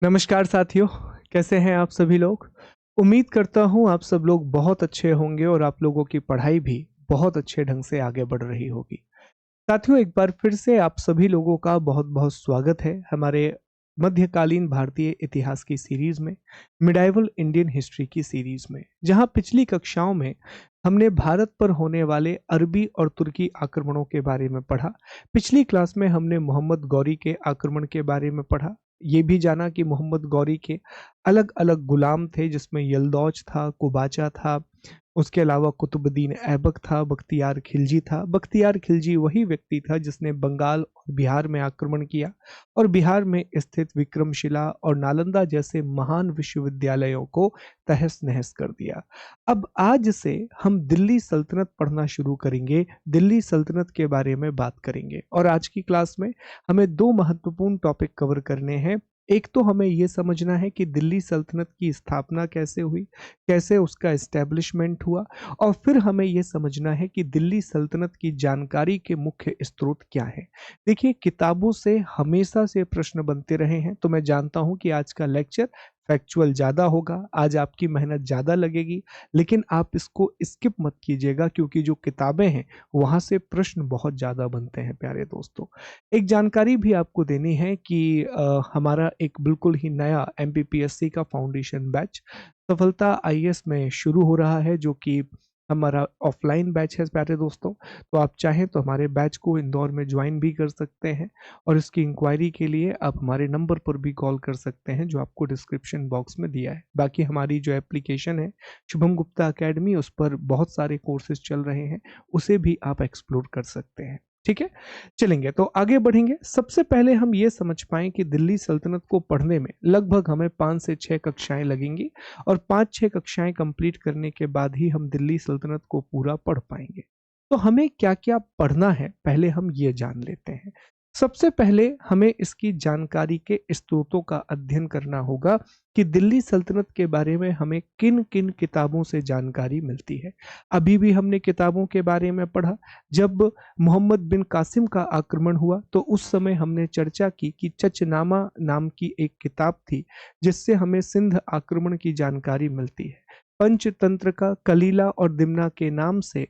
नमस्कार साथियों, कैसे हैं आप सभी लोग? उम्मीद करता हूँ आप सब लोग बहुत अच्छे होंगे और आप लोगों की पढ़ाई भी बहुत अच्छे ढंग से आगे बढ़ रही होगी। साथियों, एक बार फिर से आप सभी लोगों का बहुत-बहुत स्वागत है हमारे मध्यकालीन भारतीय इतिहास की सीरीज़ में, मिडाइवल इंडियन हिस्ट्री की सीरीज़ में, जहाँ पिछली कक्षाओं में हमने भारत पर होने वाले अरबी और तुर्की आक्रमणों के बारे में पढ़ा। पिछली क्लास में हमने मोहम्मद गौरी के आक्रमण के बारे में पढ़ा। ये भी जाना कि मोहम्मद गौरी के अलग-अलग गुलाम थे, जिसमें यल्दौज था, कुबाचा था, उसके अलावा कुतुबुद्दीन ऐबक था, बख्तियार खिलजी था। बख्तियार खिलजी वही व्यक्ति था जिसने बंगाल और बिहार में आक्रमण किया और बिहार में स्थित विक्रमशिला और नालंदा जैसे महान विश्वविद्यालयों को तहस-नहस कर दिया। अब आज से हम दिल्ली सल्तनत पढ़ना शुरू करेंगे, दिल्ली सल्तनत के बारे में बात करेंगे और आज की क्लास में हमें 2 महत्वपूर्ण टॉपिक कवर करने हैं। एक तो हमें ये समझना है कि दिल्ली सल्तनत की स्थापना कैसे हुई, कैसे उसका एस्टेब्लिशमेंट हुआ और फिर हमें ये समझना है कि दिल्ली सल्तनत की जानकारी के मुख्य स्रोत क्या हैं। देखिए, किताबों से हमेशा से प्रश्न बनते रहे हैं, तो मैं जानता हूँ कि आज का लेक्चर फैक्चुअल ज़्यादा होगा, आज आपकी मेहनत ज़्यादा लगेगी, लेकिन आप इसको स्किप मत कीजिएगा क्योंकि जो किताबें हैं, वहाँ से प्रश्न बहुत ज़्यादा बनते हैं प्यारे दोस्तों। एक जानकारी भी आपको देनी है कि हमारा एक बिल्कुल ही नया एमपीपीएससी का फाउंडेशन बैच सफलता आईएएस में शुरू हो रहा है, जो कि हमारा ऑफलाइन बैच है प्यारे दोस्तों। तो आप चाहें तो हमारे बैच को इंदौर में ज्वाइन भी कर सकते हैं और इसकी इंक्वायरी के लिए आप हमारे नंबर पर भी कॉल कर सकते हैं जो आपको डिस्क्रिप्शन बॉक्स में दिया है। बाकी हमारी जो एप्लीकेशन है शुभम गुप्ता अकेडमी, उस पर बहुत सारे कोर्सेज चल रहे हैं, उसे भी आप एक्सप्लोर कर सकते हैं। ठीक है, चलेंगे तो आगे बढ़ेंगे। सबसे पहले हम ये समझ पाएं कि दिल्ली सल्तनत को पढ़ने में लगभग हमें 5 से 6 कक्षाएं लगेंगी और 5-6 कक्षाएं कंप्लीट करने के बाद ही हम दिल्ली सल्तनत को पूरा पढ़ पाएंगे। तो हमें क्या-क्या पढ़ना है, पहले हम ये जान लेते हैं। सबसे पहले हमें इसकी जानकारी के स्रोतों का अध्ययन करना होगा कि दिल्ली सल्तनत के बारे में हमें किन-किन किताबों से जानकारी मिलती है। अभी भी हमने किताबों के बारे में पढ़ा, जब मोहम्मद बिन कासिम का आक्रमण हुआ तो उस समय हमने चर्चा की कि चचनामा नाम की एक किताब थी, जिससे हमें सिंध आक्रमण की जानकारी मिलती है। पंचतंत्र का कलीला और दिमना के नाम से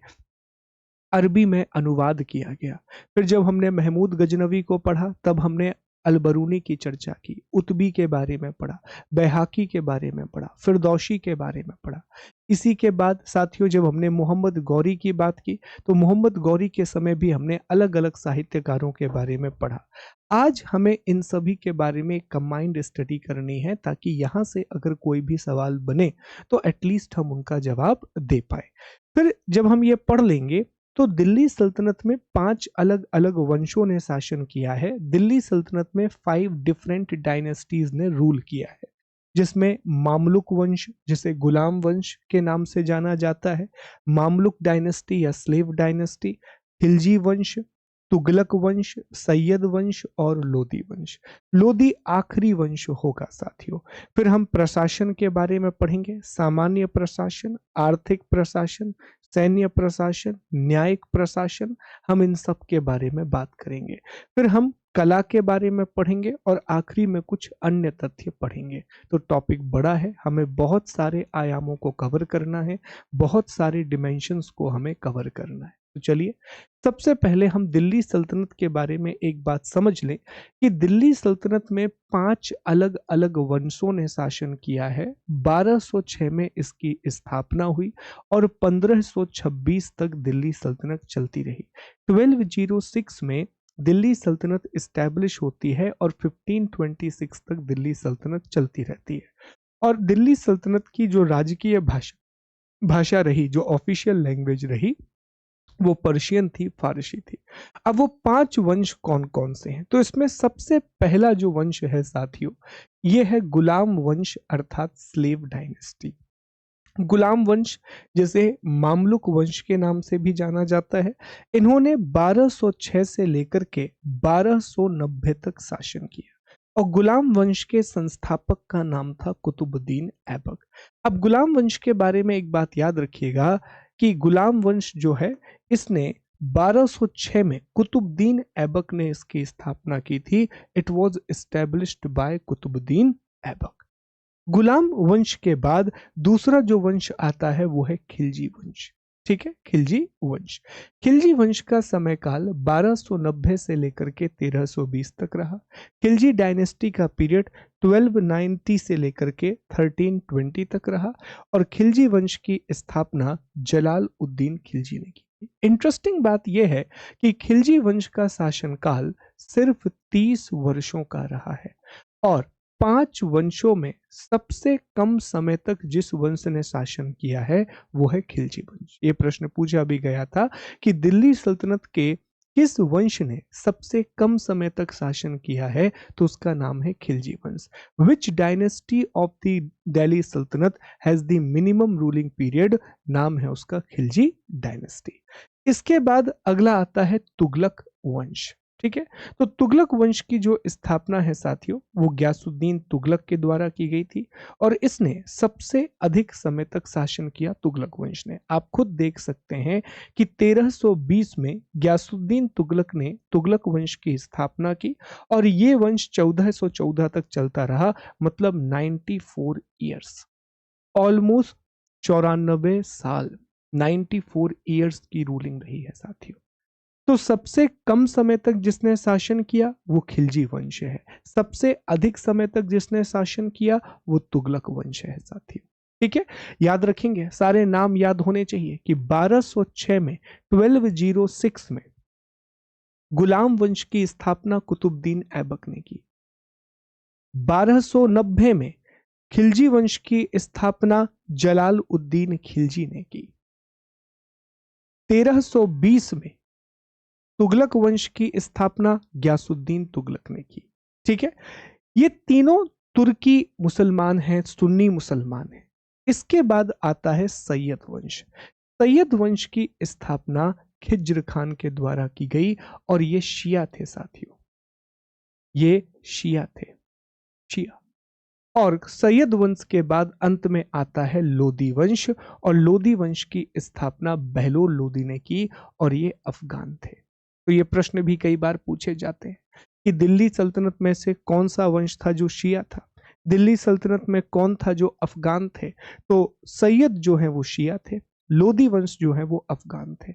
अरबी में अनुवाद किया गया। फिर जब हमने महमूद गजनवी को पढ़ा, तब हमने अल-बरूनी की चर्चा की, उतबी के बारे में पढ़ा, बैहाकी के बारे में पढ़ा, फिरदौसी के बारे में पढ़ा। इसी के बाद साथियों, जब हमने मोहम्मद गौरी की बात की, तो मोहम्मद गौरी के समय भी हमने अलग-अलग साहित्यकारों के बारे में पढ़ा। आज हमें इन सभी के बारे में कंबाइंड स्टडी करनी है ताकि यहाँ से अगर कोई भी सवाल बने, तो एटलीस्ट हम उनका जवाब दे पाएँ। फिर जब हम ये पढ़ लेंगे, तो दिल्ली सल्तनत में 5 अलग-अलग वंशों ने शासन किया है। दिल्ली सल्तनत में 5 डिफरेंट डायनेस्टीज़ ने रूल किया है, जिसमें मामलुक वंश, जिसे गुलाम वंश के नाम से जाना जाता है, मामलुक डायनेस्टी या स्लेव डायनेस्टी, खिलजी वंश, तुगलक वंश, सैयद वंश और लोदी वंश। लोदी आखिरी वंश होगा साथियों। फिर हम प्रशासन के बारे में पढ़ेंगे, सामान्य प्रशासन, आर्थिक प्रशासन, सैन्य प्रशासन, न्यायिक प्रशासन, हम इन सब के बारे में बात करेंगे। फिर हम कला के बारे में पढ़ेंगे और आखिरी में कुछ अन्य तथ्य पढ़ेंगे। तो टॉपिक बड़ा है, हमें बहुत सारे आयामों को कवर करना है, बहुत सारे डिमेंशंस को हमें कवर करना है। तो चलिए, सबसे पहले हम दिल्ली सल्तनत के बारे में एक बात समझ लें कि दिल्ली सल्तनत में 5 अलग-अलग वंशों ने शासन किया है। 1206 में इसकी स्थापना हुई और 1526 तक दिल्ली सल्तनत चलती रही। 1206 में दिल्ली सल्तनत इस्टेब्लिश होती है और 1526 तक दिल्ली सल्तनत चलती रहती है। और दिल्ली सल्तनत की जो राजकीय भाषा भाषा रही, जो ऑफिशियल लैंग्वेज रही, वो पर्शियन थी, फारसी थी। अब वो 5 वंश कौन-कौन से हैं? तो इसमें सबसे पहला जो वंश है साथियों, ये है गुलाम वंश अर्थात स्लेव डायनेस्टी। गुलाम वंश, जिसे मामलुक वंश के नाम से भी जाना जाता है, इन्होंने 1206 से लेकर के 1290 तक शासन किया और गुलाम वंश के संस्थापक का नाम था कुतुबुद्दीन ऐबक। अब गुलाम वंश के बारे में एक बात याद रखिएगा कि गुलाम वंश जो है, इसने 1206 में कुतुबुद्दीन ऐबक ने इसकी स्थापना की थी। It was established by Qutbuddin Aibak. गुलाम वंश के बाद दूसरा जो वंश आता है वो है खिलजी वंश। ठीक है, खिलजी वंश। खिलजी वंश का समय काल 1290 से लेकर के 1320 तक रहा। खिलजी डायनेस्टी का पीरियड 1290 से लेकर के 1320 तक रहा और खिलजी वंश की स्थापना जलाल उद्दीन खिलजी ने की। इंटरेस्टिंग बात यह है कि खिलजी वंश का शासनकाल सिर्फ 30 वर्षों का रहा है और 5 वंशों में सबसे कम समय तक जिस वंश ने शासन किया है वो है खिलजी वंश। ये प्रश्न पूछा भी गया था कि दिल्ली सल्तनत के किस वंश ने सबसे कम समय तक शासन किया है, तो उसका नाम है खिलजी वंश। Which dynasty of the Delhi sultanate has the minimum ruling period, नाम है उसका खिलजी डायनेस्टी। इसके बाद अगला आता है तुगलक वंश। ठीक है, तो तुगलक वंश की जो स्थापना है साथियों वो गयासुद्दीन तुगलक के द्वारा की गई थी और इसने सबसे अधिक समय तक शासन किया। तुगलक वंश ने, आप खुद देख सकते हैं कि 1320 में गयासुद्दीन तुगलक ने तुगलक वंश की स्थापना की और ये वंश 1414 तक चलता रहा, मतलब 94 ईयर्स, ऑलमोस्ट 94 साल, 94 ईयर्स की रूलिंग रही है साथियों। तो सबसे कम समय तक जिसने शासन किया वो खिलजी वंश है, सबसे अधिक समय तक जिसने शासन किया वो तुगलक वंश है साथियों। ठीक है, याद रखेंगे, सारे नाम याद होने चाहिए कि 1206 में 1206 में गुलाम वंश की स्थापना कुतुबुद्दीन ऐबक ने की। 1290 में खिलजी वंश की स्थापना जलाल उद्दीन खिलजी ने की। 1320 में तुगलक वंश की स्थापना गयासुद्दीन तुगलक ने की। ठीक है, ये तीनों तुर्की मुसलमान हैं, सुन्नी मुसलमान हैं। इसके बाद आता है सैयद वंश। सैयद वंश की स्थापना खिज्र खान के द्वारा की गई और ये शिया थे साथियों, ये शिया थे, शिया। और सैयद वंश के बाद अंत में आता है लोदी वंश और लोदी वंश की स्थापना बहलोल लोदी ने की और ये अफगान थे। तो ये प्रश्न भी कई बार पूछे जाते हैं कि दिल्ली सल्तनत में से कौन सा वंश था जो शिया था, दिल्ली सल्तनत में कौन था जो अफगान थे। तो सैयद जो है वो शिया थे, लोदी वंश जो है वो अफगान थे।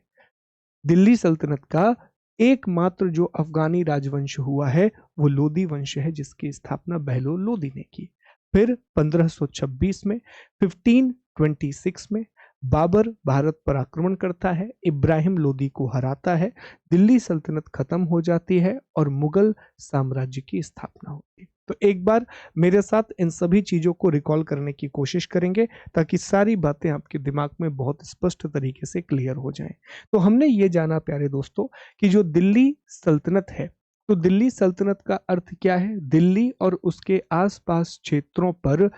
दिल्ली सल्तनत का एकमात्र जो अफगानी राजवंश हुआ है वो लोदी वंश है, जिसकी स्थापना बहलोल लोदी ने की। फिर 1526 में 1526 में बाबर भारत पर आक्रमण करता है, इब्राहिम लोदी को हराता है, दिल्ली सल्तनत खत्म हो जाती है और मुगल साम्राज्य की स्थापना होती है। तो एक बार मेरे साथ इन सभी चीजों को रिकॉल करने की कोशिश करेंगे ताकि सारी बातें आपके दिमाग में बहुत स्पष्ट तरीके से क्लियर हो जाएं। तो हमने ये जाना प्यारे दोस्तों कि जो दिल्ली सल्तनत है, तो दिल्ली सल्तनत का अर्थ क्या है, दिल्ली और उसके आसपास क्षेत्रों पर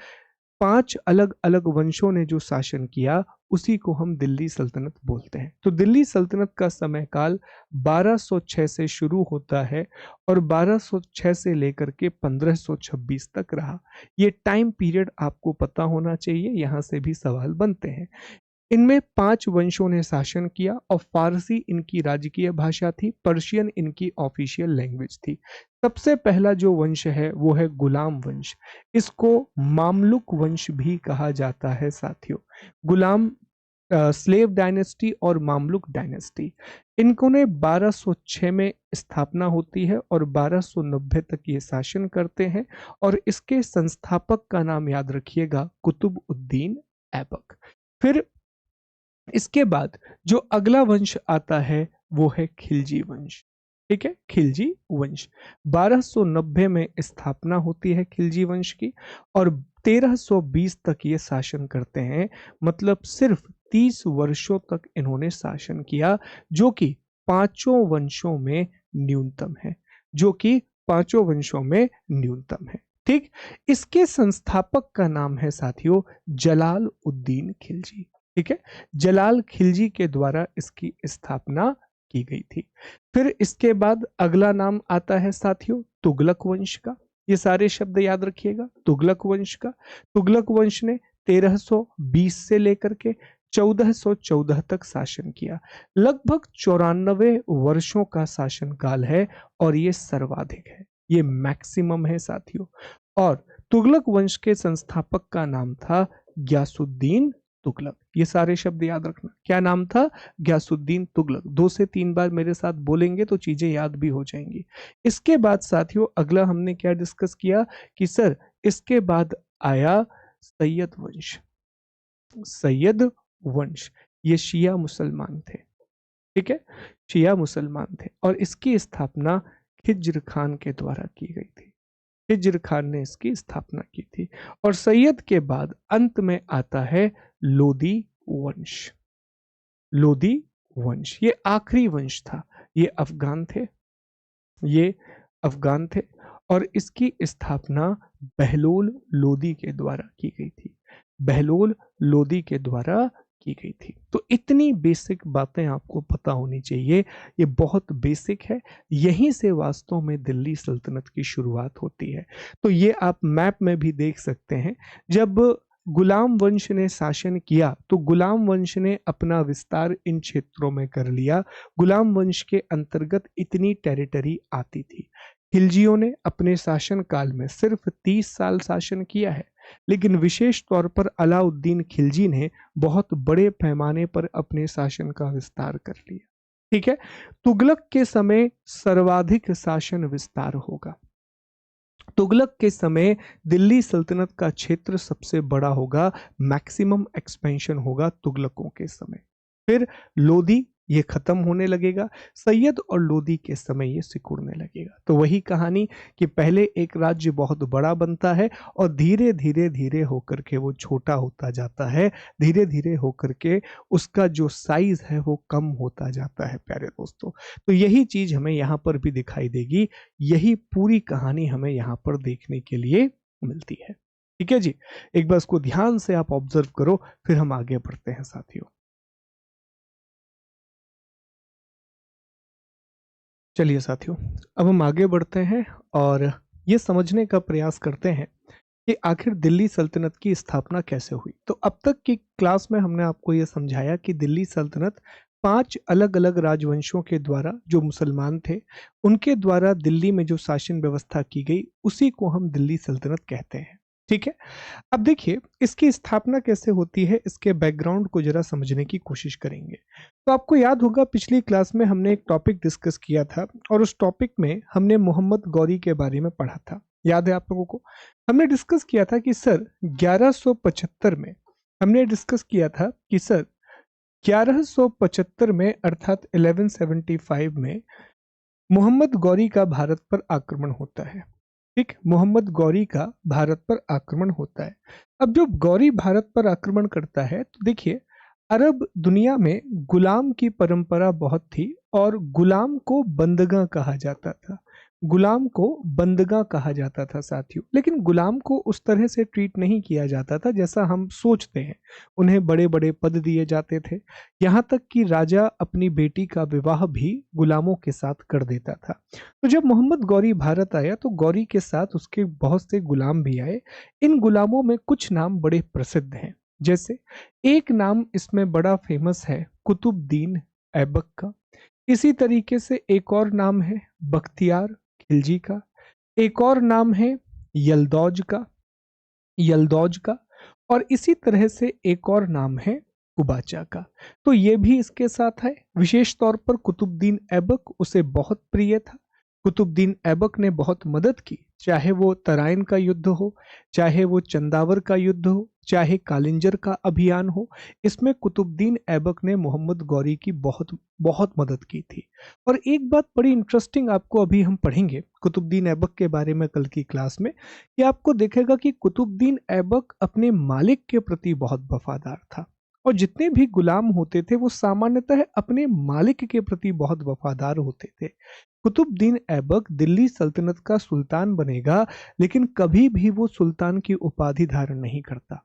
5 अलग अलग वंशों ने जो शासन किया उसी को हम दिल्ली सल्तनत बोलते हैं। तो दिल्ली सल्तनत का समय काल 1206 से शुरू होता है और 1206 से लेकर के 1526 तक रहा। ये टाइम पीरियड आपको पता होना चाहिए, यहां से भी सवाल बनते हैं। इनमें 5 वंशों ने शासन किया और फारसी इनकी राजकीय भाषा थी, पर्शियन इनकी ऑफिशियल लैंग्वेज थी। सबसे पहला जो वंश है वो है गुलाम वंश, इसको मामलुक वंश भी कहा जाता है साथियों। गुलाम स्लेव डायनेस्टी और मामलुक डायनेस्टी, इनको ने 1206 में स्थापना होती है और 1290 तक ये शासन करते हैं और इसके संस्थापक का नाम याद रखिएगा, कुतुबुद्दीन ऐबक। फिर इसके बाद जो अगला वंश आता है वो है खिलजी वंश। ठीक है, खिलजी वंश 1290 में स्थापना होती है खिलजी वंश की और 1320 तक ये शासन करते हैं, मतलब सिर्फ 30 वर्षों तक इन्होंने शासन किया, जो कि पांचों वंशों में न्यूनतम है, जो कि पांचों वंशों में न्यूनतम है। ठीक, इसके संस्थापक का नाम है साथियों जलाल उद्दीन खिलजी। ठीक है, जलाल खिलजी के द्वारा इसकी स्थापना की गई थी। फिर इसके बाद अगला नाम आता है साथियों तुगलक वंश का। ये सारे शब्द याद रखिएगा, तुगलक वंश का। तुगलक वंश ने 1320 से लेकर के 1414 तक शासन किया, लगभग 94 वर्षों का शासन काल है और ये सर्वाधिक है, ये मैक्सिमम है साथियों। और तुगलक वंश के संस्थापक का नाम था ग्यासुद्दीन तुगलक। ये सारे शब्द याद रखना। क्या नाम था? ग्यासुद्दीन तुगलक। 2 से 3 बार मेरे साथ बोलेंगे तो चीजें याद भी हो जाएंगी। इसके बाद साथियों अगला हमने क्या डिस्कस किया कि सर इसके बाद आया सैयद वंश। सैयद वंश ये शिया मुसलमान थे, ठीक है, शिया मुसलमान थे और इसकी स्थापना खिज्र खान के द्वारा की गई थी। खिज्र खान ने इसकी स्थापना की थी। और सैयद के बाद अंत में आता है लोदी वंश। लोदी वंश ये आखिरी वंश था। ये अफगान थे, ये अफगान थे और इसकी स्थापना बहलोल लोदी के द्वारा की गई थी। बहलोल लोदी के द्वारा की गई थी। तो इतनी बेसिक बातें आपको पता होनी चाहिए। ये बहुत बेसिक है। यहीं से वास्तव में दिल्ली सल्तनत की शुरुआत होती है। तो ये आप मैप में भी देख सकते हैं। जब गुलाम वंश ने शासन किया तो गुलाम वंश ने अपना विस्तार इन क्षेत्रों में कर लिया। गुलाम वंश के अंतर्गत इतनी टेरिटरी आती थी। खिलजियों ने अपने शासन काल में सिर्फ 30 साल शासन किया है, लेकिन विशेष तौर पर अलाउद्दीन खिलजी ने बहुत बड़े पैमाने पर अपने शासन का विस्तार कर लिया। ठीक है, तुगलक के समय सर्वाधिक शासन विस्तार होगा। तुगलक के समय दिल्ली सल्तनत का क्षेत्र सबसे बड़ा होगा, मैक्सिमम एक्सपेंशन होगा तुगलकों के समय। फिर लोदी ये खत्म होने लगेगा, सैयद और लोदी के समय ये सिकुड़ने लगेगा। तो वही कहानी कि पहले एक राज्य बहुत बड़ा बनता है और धीरे धीरे धीरे होकर के वो छोटा होता जाता है, धीरे धीरे होकर के उसका जो साइज है वो कम होता जाता है प्यारे दोस्तों। तो यही चीज हमें यहाँ पर भी दिखाई देगी। यही पूरी कहानी हमें यहाँ पर देखने के लिए मिलती है। ठीक है जी, एक बार इसको ध्यान से आप ऑब्जर्व करो, फिर हम आगे बढ़ते हैं साथियों। चलिए साथियों, अब हम आगे बढ़ते हैं और ये समझने का प्रयास करते हैं कि आखिर दिल्ली सल्तनत की स्थापना कैसे हुई। तो अब तक की क्लास में हमने आपको ये समझाया कि दिल्ली सल्तनत 5 अलग अलग राजवंशों के द्वारा, जो मुसलमान थे, उनके द्वारा दिल्ली में जो शासन व्यवस्था की गई उसी को हम दिल्ली सल्तनत कहते हैं। ठीक है, अब देखिए इसकी स्थापना कैसे होती है, इसके बैकग्राउंड को जरा समझने की कोशिश करेंगे। तो आपको याद होगा पिछली क्लास में हमने एक टॉपिक डिस्कस किया था और उस टॉपिक में हमने मोहम्मद गौरी के बारे में पढ़ा था। याद है आप लोगों को? हमने डिस्कस किया था कि सर 1175 में हमने डिस्कस किया था कि सर 1175 में अर्थात 1175 में मोहम्मद गौरी का भारत पर आक्रमण होता है। ठीक, मोहम्मद गौरी का भारत पर आक्रमण होता है। अब जब गौरी भारत पर आक्रमण करता है तो देखिए अरब दुनिया में गुलाम की परंपरा बहुत थी और गुलाम को बंदगा कहा जाता था। गुलाम को बंदगा कहा जाता था साथियों, लेकिन गुलाम को उस तरह से ट्रीट नहीं किया जाता था जैसा हम सोचते हैं। उन्हें बड़े बड़े पद दिए जाते थे, यहाँ तक कि राजा अपनी बेटी का विवाह भी गुलामों के साथ कर देता था। तो जब मोहम्मद गौरी भारत आया तो गौरी के साथ उसके बहुत से गुलाम भी आए। इन गुलामों में कुछ नाम बड़े प्रसिद्ध हैं। जैसे एक नाम इसमें बड़ा फेमस है कुतुबुद्दीन ऐबक का। इसी तरीके से एक और नाम है बख्तियार खिलजी का। एक और नाम है यलदौज का, यलदौज का। और इसी तरह से एक और नाम है कुबाचा का। तो ये भी इसके साथ है। विशेष तौर पर कुतुबुद्दीन ऐबक उसे बहुत प्रिय था। कुतुबुद्दीन ऐबक ने बहुत मदद की, चाहे वो तराइन का युद्ध हो, चाहे वो चंदावर का युद्ध हो, चाहे कालिंजर का अभियान हो। इसमें कुतुबुद्दीन ऐबक ने मोहम्मद गौरी की बहुत बहुत मदद की थी। और एक बात बड़ी इंटरेस्टिंग आपको अभी हम पढ़ेंगे कुतुबुद्दीन ऐबक के बारे में कल की क्लास में, कि आपको देखेगा कि कुतुबुद्दीन ऐबक अपने मालिक के प्रति बहुत वफादार था और जितने भी गुलाम होते थे वो सामान्यतः अपने मालिक के प्रति बहुत वफादार होते थे। कुतुबुद्दीन ऐबक दिल्ली सल्तनत का सुल्तान बनेगा, लेकिन कभी भी वो सुल्तान की उपाधि धारण नहीं करता।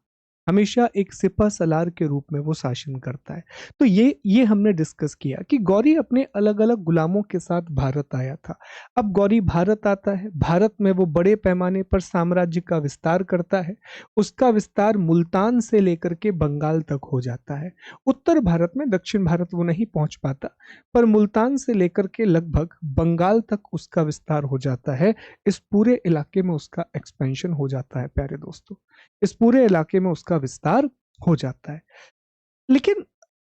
हमेशा एक सिपह सलार के रूप में वो शासन करता है। तो ये हमने डिस्कस किया कि गौरी अपने अलग अलग गुलामों के साथ भारत आया था। अब गौरी भारत आता है, भारत में वो बड़े पैमाने पर साम्राज्य का विस्तार करता है। उसका विस्तार मुल्तान से लेकर के बंगाल तक हो जाता है। उत्तर भारत में, दक्षिण भारत वो नहीं पहुंच पाता, पर मुल्तान से लेकर के लगभग बंगाल तक उसका विस्तार हो जाता है। इस पूरे इलाके में उसका एक्सपेंशन हो जाता है प्यारे दोस्तों, इस पूरे इलाके में उसका विस्तार हो जाता है। लेकिन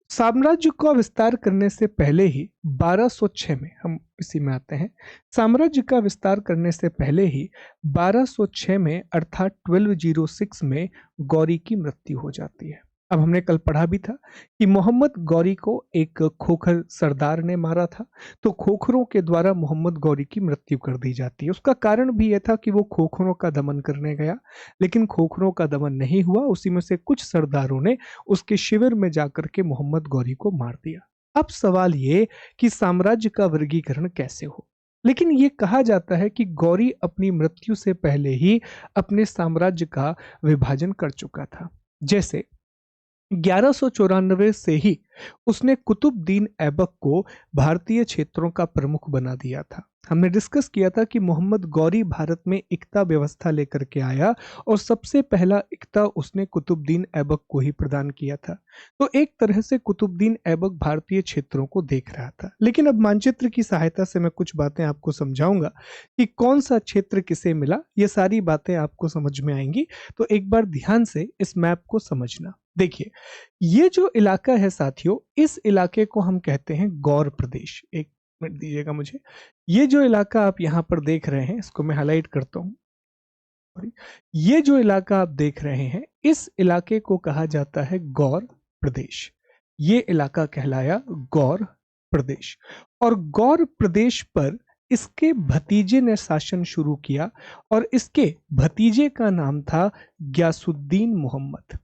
साम्राज्य का विस्तार करने से पहले ही 1206 में, हम इसी में आते हैं, साम्राज्य का विस्तार करने से पहले ही 1206 में अर्थात 1206 में गौरी की मृत्यु हो जाती है। अब हमने कल पढ़ा भी था कि मोहम्मद गौरी को एक खोखर सरदार ने मारा था, तो खोखरों के द्वारा मोहम्मद गौरी की मृत्यु कर दी जाती है। उसका कारण भी यह था कि वो खोखरों का दमन करने गया, लेकिन खोखरों का दमन नहीं हुआ। उसी में से कुछ सरदारों ने उसके शिविर में जाकर के मोहम्मद गौरी को मार दिया। अब सवाल ये कि साम्राज्य का वर्गीकरण कैसे हो, लेकिन ये कहा जाता है कि गौरी अपनी मृत्यु से पहले ही अपने साम्राज्य का विभाजन कर चुका था। जैसे 1194 से ही उसने कुतुबुद्दीन ऐबक को भारतीय क्षेत्रों का प्रमुख बना दिया था। हमने डिस्कस किया था कि मोहम्मद गौरी भारत में इक्ता व्यवस्था लेकर के आया और सबसे पहला इक्ता उसने कुतुबुद्दीन ऐबक को ही प्रदान किया था। तो एक तरह से कुतुबुद्दीन ऐबक भारतीय क्षेत्रों को देख रहा था। लेकिन अब मानचित्र की सहायता से मैं कुछ बातें आपको समझाऊंगा कि कौन सा क्षेत्र किसे मिला। ये सारी बातें आपको समझ में आएंगी, तो एक बार ध्यान से इस मैप को समझना। देखिए, ये जो इलाका है साथियों, इस इलाके को हम कहते हैं गौर प्रदेश। एक मिनट दीजिएगा मुझे। ये जो इलाका आप यहाँ पर देख रहे हैं, इसको मैं हाईलाइट करता हूँ। ये जो इलाका आप देख रहे हैं, इस इलाके को कहा जाता है गौर प्रदेश। ये इलाका कहलाया गौर प्रदेश। और गौर प्रदेश पर इसके भतीजे ने शासन शुरू किया और इसके भतीजे का नाम था ग्यासुद्दीन मोहम्मद।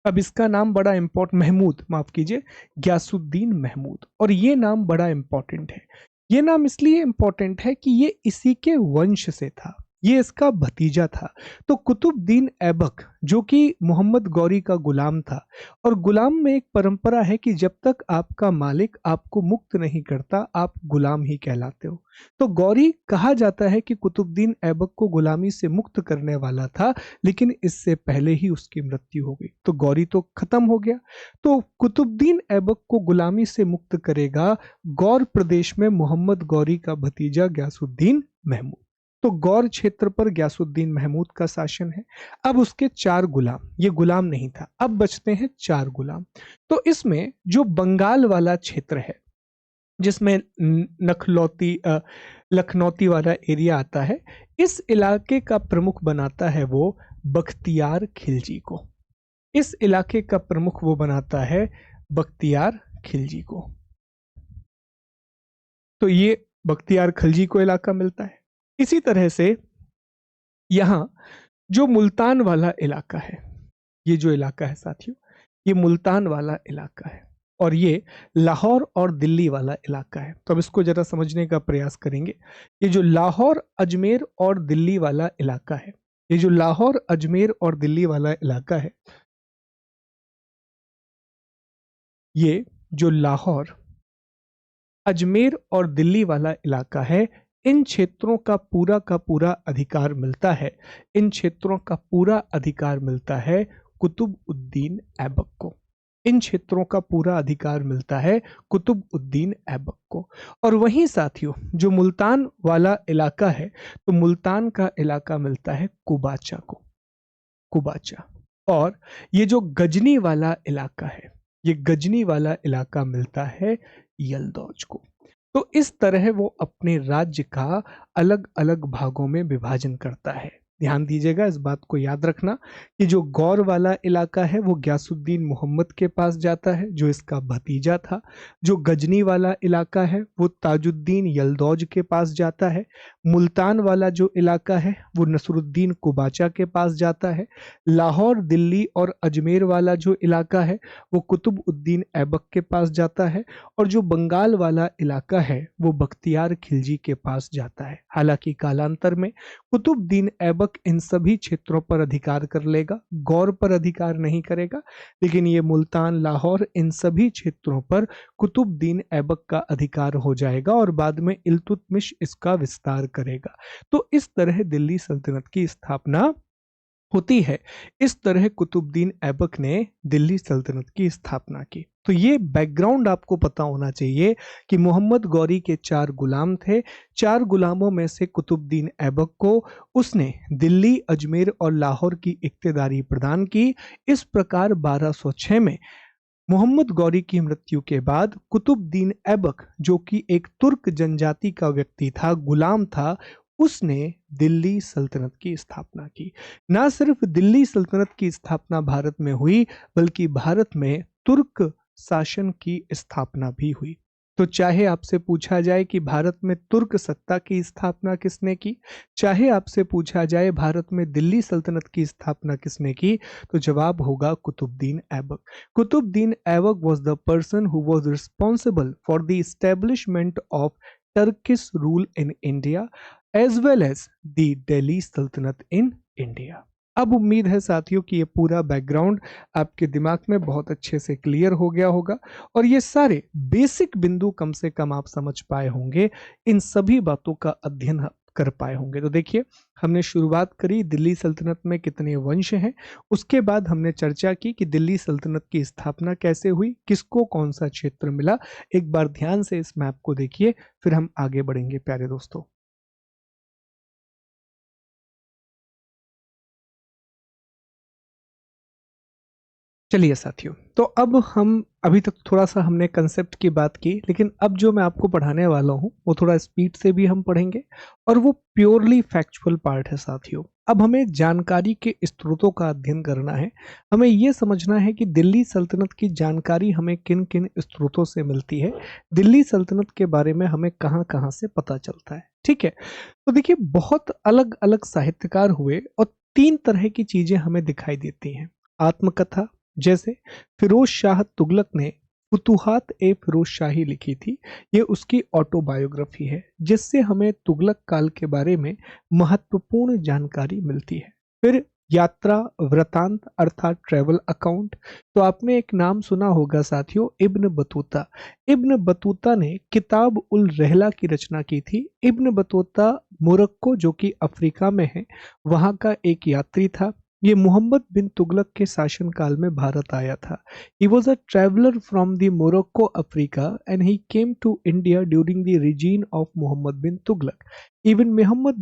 अब इसका नाम बड़ा महमूद, माफ कीजिए, ग्यासुद्दीन महमूद। और ये नाम बड़ा इंपॉर्टेंट है। ये नाम इसलिए इंपॉर्टेंट है कि ये इसी के वंश से था, ये इसका भतीजा था। तो कुतुबुद्दीन ऐबक जो कि मोहम्मद गौरी का गुलाम था, और गुलाम में एक परंपरा है कि जब तक आपका मालिक आपको मुक्त नहीं करता, आप गुलाम ही कहलाते हो। तो गौरी कहा जाता है कि कुतुबुद्दीन ऐबक को गुलामी से मुक्त करने वाला था, लेकिन इससे पहले ही उसकी मृत्यु हो गई। तो गौरी तो खत्म हो गया। तो कुतुबुद्दीन ऐबक को गुलामी से मुक्त करेगा गौर प्रदेश में मोहम्मद गौरी का भतीजा ग्यासुद्दीन महमूद। तो गौर क्षेत्र पर ग्यासुद्दीन महमूद का शासन है। अब उसके 4 गुलाम, ये गुलाम नहीं था, अब बचते हैं 4 गुलाम। तो इसमें जो बंगाल वाला क्षेत्र है, जिसमें लखनौती वाला एरिया आता है, इस इलाके का प्रमुख बनाता है वो बख्तियार खिलजी को। इस इलाके का प्रमुख वो बनाता है बख्तियार खिलजी को। तो ये बख्तियार खिलजी को इलाका मिलता है। इसी तरह से यहां जो मुल्तान वाला इलाका है, ये जो इलाका है साथियों, ये मुल्तान वाला इलाका है, और ये लाहौर और दिल्ली वाला इलाका है। तो अब इसको जरा समझने का प्रयास करेंगे। ये जो लाहौर, अजमेर और दिल्ली वाला इलाका है, ये जो लाहौर, अजमेर और दिल्ली वाला इलाका है, ये जो लाहौर, अजमेर और दिल्ली वाला इलाका है, इन क्षेत्रों का पूरा अधिकार मिलता है, इन क्षेत्रों का पूरा अधिकार मिलता है कुतुबुद्दीन ऐबक को। इन क्षेत्रों का पूरा अधिकार मिलता है कुतुबुद्दीन ऐबक को। और वहीं साथियों, जो मुल्तान वाला इलाका है, तो मुल्तान का इलाका मिलता है कुबाचा को, कुबाचा। और ये जो गजनी वाला इलाका है, ये गजनी वाला इलाका मिलता है यलदौज को। तो इस तरह वो अपने राज्य का अलग अलग भागों में विभाजन करता है। ध्यान दीजिएगा, इस बात को याद रखना कि जो गौर वाला इलाका है वो ग्यासुद्दीन मोहम्मद के पास जाता है, जो इसका भतीजा था। जो गजनी वाला इलाका है वो ताजुद्दीन यलदौज के पास जाता है। मुल्तान वाला जो इलाका है वो नसरुद्दीन कुबाचा के पास जाता है। लाहौर, दिल्ली और अजमेर वाला जो इलाका है वो कुतुबुद्दीन ऐबक के पास जाता है। और जो बंगाल वाला इलाका है वो बख्तियार खिलजी के पास जाता है। हालांकि कालांतर में कुतुबुद्दीन ऐबक ऐबक इन सभी क्षेत्रों पर अधिकार कर लेगा, गौर पर अधिकार नहीं करेगा, लेकिन ये मुल्तान, लाहौर, इन सभी क्षेत्रों पर कुतुबुद्दीन ऐबक का अधिकार हो जाएगा और बाद में इल्तुतमिश इसका विस्तार करेगा। तो इस तरह दिल्ली सल्तनत की स्थापना होती है। इस तरह कुतुबुद्दीन ऐबक ने दिल्ली सल्तनत की स्थापना की। तो ये बैकग्राउंड आपको पता होना चाहिए कि मोहम्मद गौरी के 4 गुलाम थे। 4 गुलामों में से कुतुबुद्दीन ऐबक को उसने दिल्ली, अजमेर और लाहौर की इक्तेदारी प्रदान की। इस प्रकार 1206 में मोहम्मद गौरी की मृत्यु के बाद कुतुबुद्दीन ऐबक, जो कि एक तुर्क जनजाति का व्यक्ति था, गुलाम था, उसने दिल्ली सल्तनत की स्थापना की। ना सिर्फ दिल्ली सल्तनत की स्थापना भारत में हुई, बल्कि भारत में तुर्क शासन की स्थापना भी हुई। तो चाहे आपसे पूछा जाए कि भारत में तुर्क सत्ता की स्थापना किसने की, चाहे आपसे पूछा जाए भारत में दिल्ली सल्तनत की स्थापना किसने की, तो जवाब होगा Qutubuddin Aibak. Qutbuddin Aibak was the person who was responsible for the establishment of Turkish rule in India as well as the Delhi Sultanate in India। अब उम्मीद है साथियों कि ये पूरा बैकग्राउंड आपके दिमाग में बहुत अच्छे से क्लियर हो गया होगा और ये सारे बेसिक बिंदु कम से कम आप समझ पाए होंगे, इन सभी बातों का अध्ययन कर पाए होंगे। तो देखिए, हमने शुरुआत करी दिल्ली सल्तनत में कितने वंश हैं, उसके बाद हमने चर्चा की कि दिल्ली सल्तनत की स्थापना कैसे हुई, किसको कौन सा क्षेत्र मिला। एक बार ध्यान से इस मैप को देखिए, फिर हम आगे बढ़ेंगे प्यारे दोस्तों। चलिए साथियों, तो अब हम अभी तक थोड़ा सा हमने कंसेप्ट की बात की, लेकिन अब जो मैं आपको पढ़ाने वाला हूँ वो थोड़ा स्पीड से भी हम पढ़ेंगे और वो प्योरली फैक्चुअल पार्ट है साथियों। अब हमें जानकारी के स्रोतों का अध्ययन करना है। हमें ये समझना है कि दिल्ली सल्तनत की जानकारी हमें किन किन स्रोतों से मिलती है, दिल्ली सल्तनत के बारे में हमें कहाँ कहाँ से पता चलता है। ठीक है, तो देखिए, बहुत अलग अलग साहित्यकार हुए और 3 तरह की चीजें हमें दिखाई देती हैं। आत्मकथा, जैसे फिरोज शाह तुगलक ने फुतुहात ए फिरोज शाही लिखी थी, ये उसकी ऑटोबायोग्राफी है जिससे हमें तुगलक काल के बारे में महत्वपूर्ण जानकारी मिलती है। फिर यात्रा वृतांत अर्थात ट्रेवल अकाउंट, तो आपने एक नाम सुना होगा साथियों, इब्न बतूता। इब्न बतूता ने किताब उल रहला की रचना की थी। इब्न बतूता मोरक्को, जो कि अफ्रीका में है, वहां का एक यात्री था। ये मोहम्मद बिन तुगलक के शासनकाल में भारत आया था। He was a traveler from the Morocco, Africa, and he came to India during the reign of Muhammad bin Tughlaq. Even Muhammad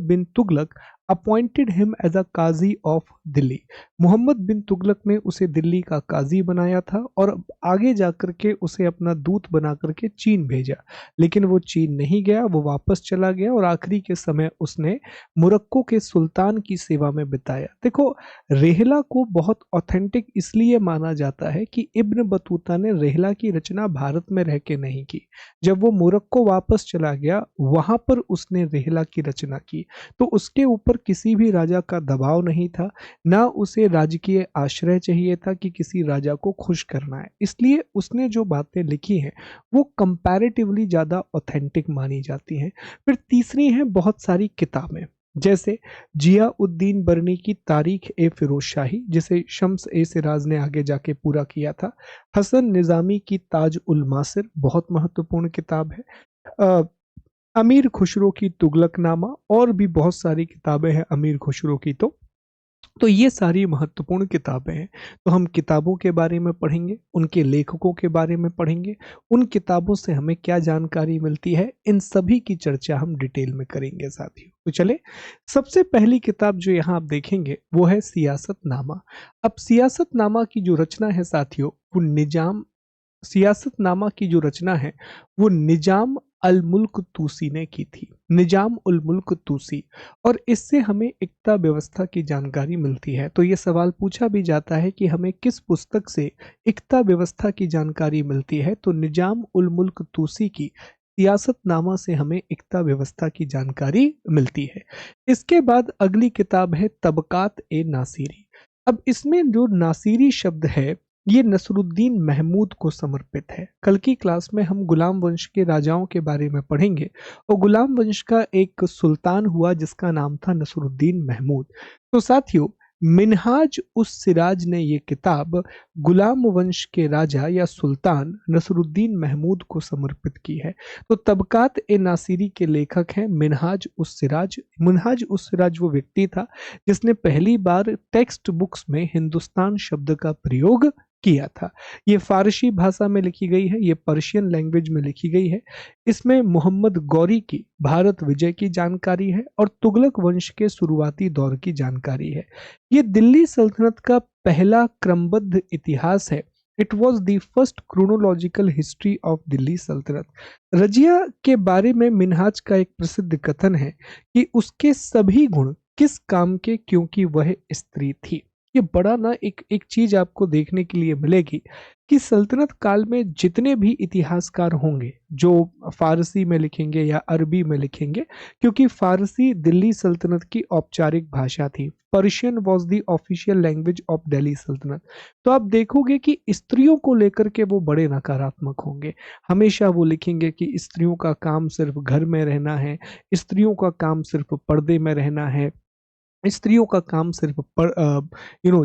bin Tughlaq appointed him as a qazi of Delhi. Mohammad bin Tughlaq ने उसे दिल्ली का काजी बनाया था और आगे जाकर के उसे अपना दूत बना करके चीन भेजा, लेकिन वो चीन नहीं गया, वो वापस चला गया और आखिरी के समय उसने मोरक्को के सुल्तान की सेवा में बिताया। देखो, रेहला को बहुत ऑथेंटिक इसलिए माना जाता है कि इब्न बतूता ने रेहला की रचना भारत में रह के नहीं की। जब वो मोरक्को वापस चला गया, वहां पर उसने रेहला की रचना की, तो उसके ऊपर किसी भी राजा का दबाव नहीं था, ना उसे राजकीय आश्रय चाहिए था कि किसी राजा को खुश करना है, इसलिए उसने जो बातें लिखी हैं वो कंपैरेटिवली ज्यादा ऑथेंटिक मानी जाती हैं। फिर तीसरी है बहुत सारी किताबें, जैसे जिया-उद-दीन बरनी की तारीख ए फिरोज शाही, जिसे शम्स ए सिराज ने आगे जाके पूरा किया था। हसन निजामी की ताज उल मासिर बहुत महत्वपूर्ण किताब है। अ, अमीर खुसरो की तुगलकनामा, और भी बहुत सारी किताबें हैं अमीर खुसरो की। तो ये सारी महत्वपूर्ण किताबें हैं। तो हम किताबों के बारे में पढ़ेंगे, उनके लेखकों के बारे में पढ़ेंगे, उन किताबों से हमें क्या जानकारी मिलती है, इन सभी की चर्चा हम डिटेल में करेंगे साथियों। तो चले, सबसे पहली किताब जो यहाँ आप देखेंगे वो है सियासतनामा। अब सियासतनामा की जो रचना है साथियों, वो सियासतनामा की जो रचना है वो निजाम अल मुल्क तूसी ने की थी। निजाम उल मुल्क तूसी, और इससे हमें इक्ता व्यवस्था की जानकारी मिलती है। तो ये सवाल पूछा भी जाता है कि हमें किस पुस्तक से इक्ता व्यवस्था की जानकारी मिलती है, तो निजाम उल मुल्क तूसी की सियासतनामा से हमें इक्ता व्यवस्था की जानकारी मिलती है। इसके बाद अगली किताब है तबकात ए नासिरी। अब इसमें जो नासिरी शब्द है ये नसरुद्दीन महमूद को समर्पित है। कल की क्लास में हम गुलाम वंश के राजाओं के बारे में पढ़ेंगे और गुलाम वंश का एक सुल्तान हुआ जिसका नाम था नसरुद्दीन महमूद। तो साथियों, मिन्हाज उस सिराज ने ये किताब गुलाम वंश के राजा या सुल्तान नसरुद्दीन महमूद को समर्पित की है। तो तबकात ए नासिरी के लेखक हैं मिन्हाज उस सिराज। मिन्हाज उस सिराज वो व्यक्ति था जिसने पहली बार टेक्स्ट बुक्स में हिंदुस्तान शब्द का प्रयोग किया था। ये फारसी भाषा में लिखी गई है, ये पर्शियन लैंग्वेज में लिखी गई है। इसमें मोहम्मद गौरी की भारत विजय की जानकारी है और तुगलक वंश के शुरुआती दौर की जानकारी है। ये दिल्ली सल्तनत का पहला क्रमबद्ध इतिहास है। It was the first chronological history of Delhi सल्तनत। रजिया के बारे में मिन्हाज का एक प्रसिद्ध कथन है कि उसके सभी गुण किस काम के, क्योंकि वह स्त्री थी। ये बड़ा ना एक चीज आपको देखने के लिए मिलेगी कि सल्तनत काल में जितने भी इतिहासकार होंगे जो फारसी में लिखेंगे या अरबी में लिखेंगे, क्योंकि फारसी दिल्ली सल्तनत की औपचारिक भाषा थी। Persian was the official language of Delhi सल्तनत। तो आप देखोगे कि स्त्रियों को लेकर के वो बड़े नकारात्मक होंगे। हमेशा वो लिखेंगे कि स्त्रियों का काम सिर्फ घर में रहना है, स्त्रियों का काम सिर्फ पर्दे में रहना है, स्त्रियों का काम सिर्फ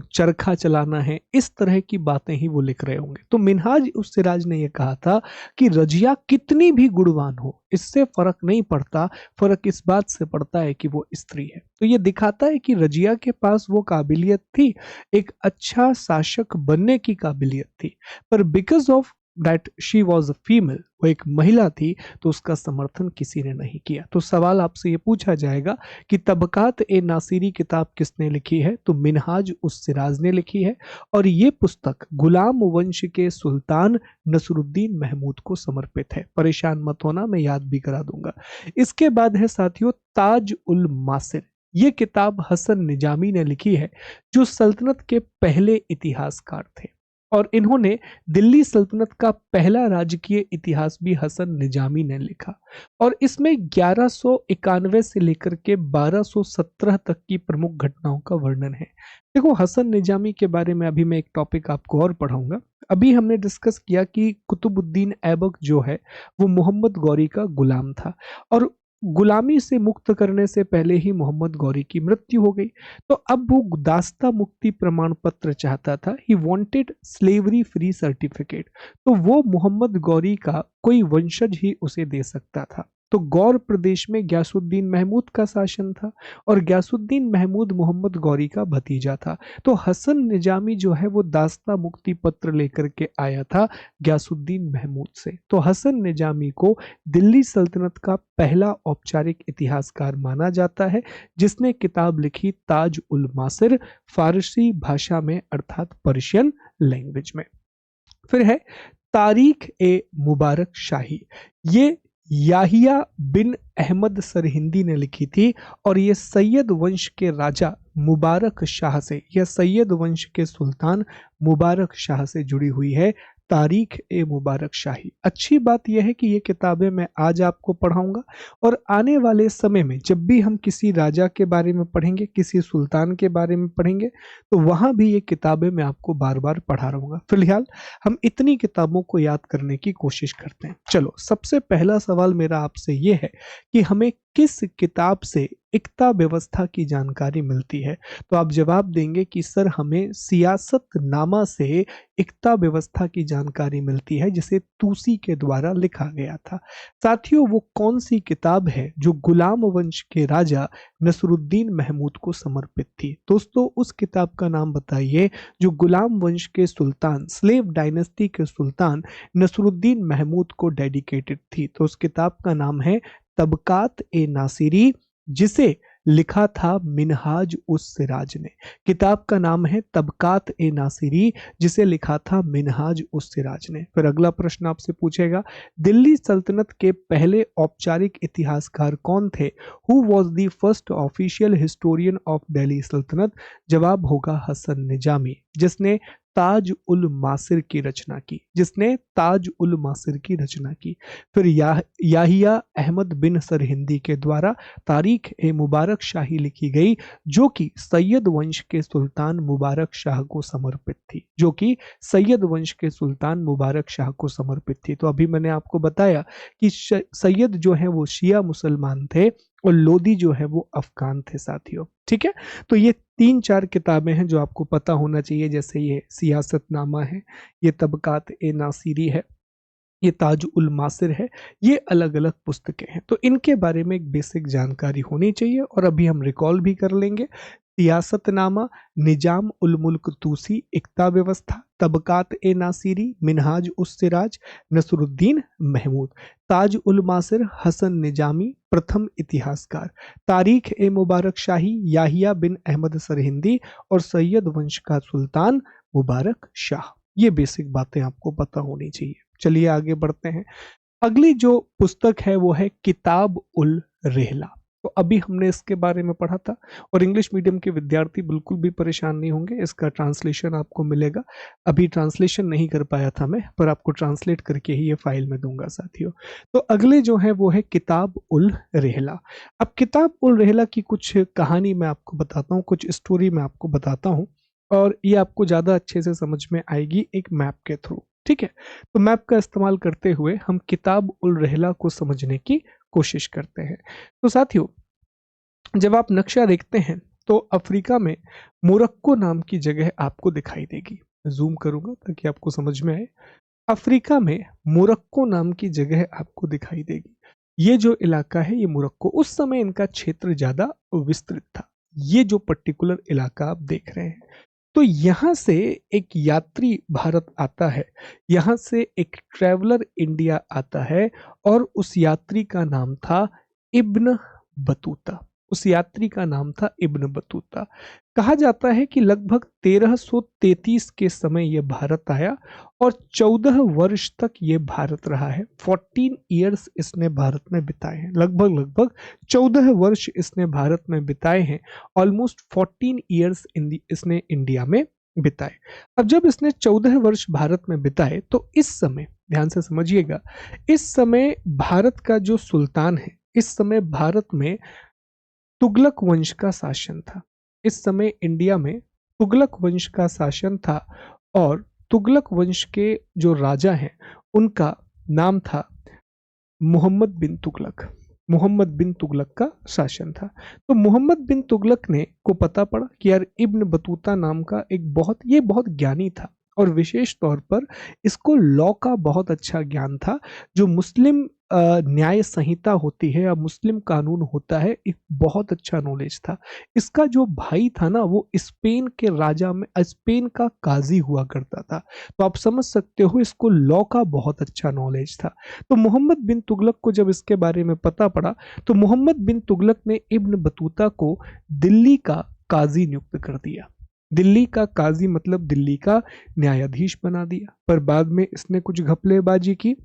चरखा चलाना है। इस तरह की बातें ही वो लिख रहे होंगे। तो मिन्हाज उस सिराज ने यह कहा था कि रजिया कितनी भी गुणवान हो, इससे फर्क नहीं पड़ता, फर्क इस बात से पड़ता है कि वो स्त्री है। तो ये दिखाता है कि रजिया के पास वो काबिलियत थी, एक अच्छा शासक बनने की काबिलियत थी, पर because of that she was a female, वो एक महिला थी, तो उसका समर्थन किसी ने नहीं किया। तो सवाल आपसे ये पूछा जाएगा कि तबकात ए नासिरी किताब किसने लिखी है? तो मिन्हाज उस सिराज ने लिखी है और ये पुस्तक गुलाम वंश के सुल्तान नसरुद्दीन महमूद को समर्पित है। परेशान मत होना, मैं याद भी करा दूंगा। इसके बाद है साथियों ताज उल मासिर। ये किताब हसन निजामी ने लिखी है जो सल्तनत के पहले इतिहासकार थे और इन्होंने दिल्ली सल्तनत का पहला राजकीय इतिहास भी हसन निजामी ने लिखा और इसमें 1191 से लेकर के 1217 तक की प्रमुख घटनाओं का वर्णन है। देखो, हसन निजामी के बारे में अभी मैं एक टॉपिक आपको और पढ़ाऊंगा। अभी हमने डिस्कस किया कि कुतुबुद्दीन ऐबक जो है वो मोहम्मद गौरी का गुलाम था और गुलामी से मुक्त करने से पहले ही मोहम्मद गौरी की मृत्यु हो गई। तो अब वो दास्ता मुक्ति प्रमाण पत्र चाहता था। He wanted slavery free certificate. तो वो मोहम्मद गौरी का कोई वंशज ही उसे दे सकता था। तो गौर प्रदेश में गयासुद्दीन महमूद का शासन था और गयासुद्दीन महमूद मोहम्मद गौरी का भतीजा था। तो हसन निजामी जो है वो दास्ता मुक्ति पत्र लेकर के आया था गयासुद्दीन महमूद से। तो हसन निजामी को दिल्ली सल्तनत का पहला औपचारिक इतिहासकार माना जाता है जिसने किताब लिखी ताज उल मासिर, फारसी भाषा में अर्थात पर्शियन लैंग्वेज में। फिर है तारीख ए मुबारक शाही। ये याहिया बिन अहमद सरहिंदी ने लिखी थी और ये सैयद वंश के राजा मुबारक शाह से या सैयद वंश के सुल्तान मुबारक शाह से जुड़ी हुई है। तारीख ए मुबारक शाही। अच्छी बात यह है कि ये किताबें मैं आज आपको पढ़ाऊंगा और आने वाले समय में जब भी हम किसी राजा के बारे में पढ़ेंगे, किसी सुल्तान के बारे में पढ़ेंगे, तो वहां भी ये किताबें मैं आपको बार बार पढ़ा रहूंगा। फिलहाल हम इतनी किताबों को याद करने की कोशिश करते हैं। चलो, सबसे पहला सवाल मेरा आपसे ये है कि हमें किस किताब से इक्ता व्यवस्था की जानकारी मिलती है? तो आप जवाब देंगे कि सर हमें सियासतनामा से इक्ता व्यवस्था की जानकारी मिलती है जिसे तूसी के द्वारा लिखा गया था। साथियों, वो कौन सी किताब है जो गुलाम वंश के राजा नसरुद्दीन महमूद को समर्पित थी? दोस्तों, उस किताब का नाम बताइए जो गुलाम वंश के सुल्तान, स्लेव डायनेस्टी के सुल्तान नसरुद्दीन महमूद को डेडिकेटेड थी। तो उस किताब का नाम है तबकात ए नासिरी, जिसे लिखा था मिन्हाज उस सिराज ने। किताब का नाम है तबकात ए नासिरी, जिसे लिखा था मिन्हाज उस सिराज ने। फिर अगला प्रश्न आपसे पूछेगा, दिल्ली सल्तनत के पहले औपचारिक इतिहासकार कौन थे? Who was the first official historian of Delhi सल्तनत? जवाब होगा हसन निजामी, जिसने ताज उल मासिर की रचना की, जिसने ताज उल मासिर की रचना की। फिर याहिया अहमद बिन सरहिंदी के द्वारा तारीख ए मुबारक शाही लिखी गई, जो कि सैयद वंश के सुल्तान मुबारक शाह को समर्पित थी, जो कि सैयद वंश के सुल्तान मुबारक शाह को समर्पित थी। तो अभी मैंने आपको बताया कि सैयद जो है वो शिया मुसलमान थे और लोदी जो है वो अफगान थे साथियों। ठीक है, तो ये 3-4 किताबें हैं जो आपको पता होना चाहिए, जैसे ये सियासतनामा है, ये तबकात ए नासिरी है, ये ताज उल मासिर है। ये अलग अलग पुस्तकें हैं, तो इनके बारे में एक बेसिक जानकारी होनी चाहिए और अभी हम रिकॉल भी कर लेंगे। सियासतनामा, निजाम उल मुल्क तूसी, इक्ता व्यवस्था, तबकात ए नासिरी, मिनहाज उस सिराज, नसरुद्दीन महमूद, ताज उल मासिर, हसन निजामी प्रथम इतिहासकार, तारीख ए मुबारक शाही, याहिया बिन अहमद सरहिंदी और सैयद वंश का सुल्तान मुबारक शाह। ये बेसिक बातें आपको पता होनी चाहिए। चलिए आगे बढ़ते हैं। अगली जो पुस्तक है वो है किताब उल रेहला। तो अभी हमने इसके बारे में पढ़ा था और इंग्लिश मीडियम के विद्यार्थी बिल्कुल भी परेशान नहीं होंगे, इसका ट्रांसलेशन आपको मिलेगा। अभी ट्रांसलेशन नहीं कर पाया था मैं, पर आपको ट्रांसलेट करके ही ये फाइल में दूंगा साथियों। तो अगले जो है वो है किताब उल रेहला। अब किताब उल रेहला की कुछ कहानी मैं आपको बताता हूँ, कुछ स्टोरी मैं आपको बताता हूँ और ये आपको ज़्यादा अच्छे से समझ में आएगी एक मैप के थ्रू। ठीक है, तो मैप का इस्तेमाल करते हुए हम किताब उल रेहला को समझने की कोशिश करते हैं। तो साथियों, जब आप नक्शा देखते हैं तो अफ्रीका में मोरक्को नाम की जगह आपको दिखाई देगी। जूम करूंगा ताकि आपको समझ में आए। अफ्रीका में मोरक्को नाम की जगह आपको दिखाई देगी। ये जो इलाका है ये मोरक्को, उस समय इनका क्षेत्र ज्यादा विस्तृत था। ये जो पर्टिकुलर इलाका आप देख रहे हैं, तो यहाँ से एक यात्री भारत आता है, यहाँ से एक ट्रैवलर इंडिया आता है और उस यात्री का नाम था इब्न बतूता। उस यात्री का नाम था इब्न बतूता। कहा जाता है कि लगभग 1333 के समय यह भारत आया और 14 वर्ष तक ये भारत रहा है। 14 ईयर्स इसने भारत में बिताए हैं, लगभग 14 वर्ष इसने भारत में बिताए हैं। ऑलमोस्ट 14 ईयर्स इसने इंडिया में बिताए। अब जब इसने 14 वर्ष भारत में बिताए तो इस समय ध्यान से समझिएगा, इस समय भारत का जो सुल्तान है, इस समय भारत में तुगलक वंश का शासन था। इस समय इंडिया में तुगलक वंश का शासन था और तुगलक वंश के जो राजा हैं उनका नाम था मोहम्मद बिन तुगलक। मोहम्मद बिन तुगलक का शासन था। तो मोहम्मद बिन तुगलक ने को पता पड़ा कि यार इब्न बतूता नाम का एक बहुत ज्ञानी था और विशेष तौर पर इसको लॉ का बहुत अच्छा ज्ञान था। जो मुस्लिम न्याय संहिता होती है या मुस्लिम कानून होता है, एक बहुत अच्छा नॉलेज था। इसका जो भाई था ना, वो स्पेन के राजा में स्पेन का काजी हुआ करता था। तो आप समझ सकते हो इसको लॉ का बहुत अच्छा नॉलेज था। तो मोहम्मद बिन तुगलक को जब इसके बारे में पता पड़ा तो मोहम्मद बिन तुगलक ने इब्न बतूता को दिल्ली का काजी नियुक्त कर दिया। दिल्ली का काजी मतलब दिल्ली का न्यायाधीश बना दिया। पर बाद में इसने कुछ घपलेबाजी की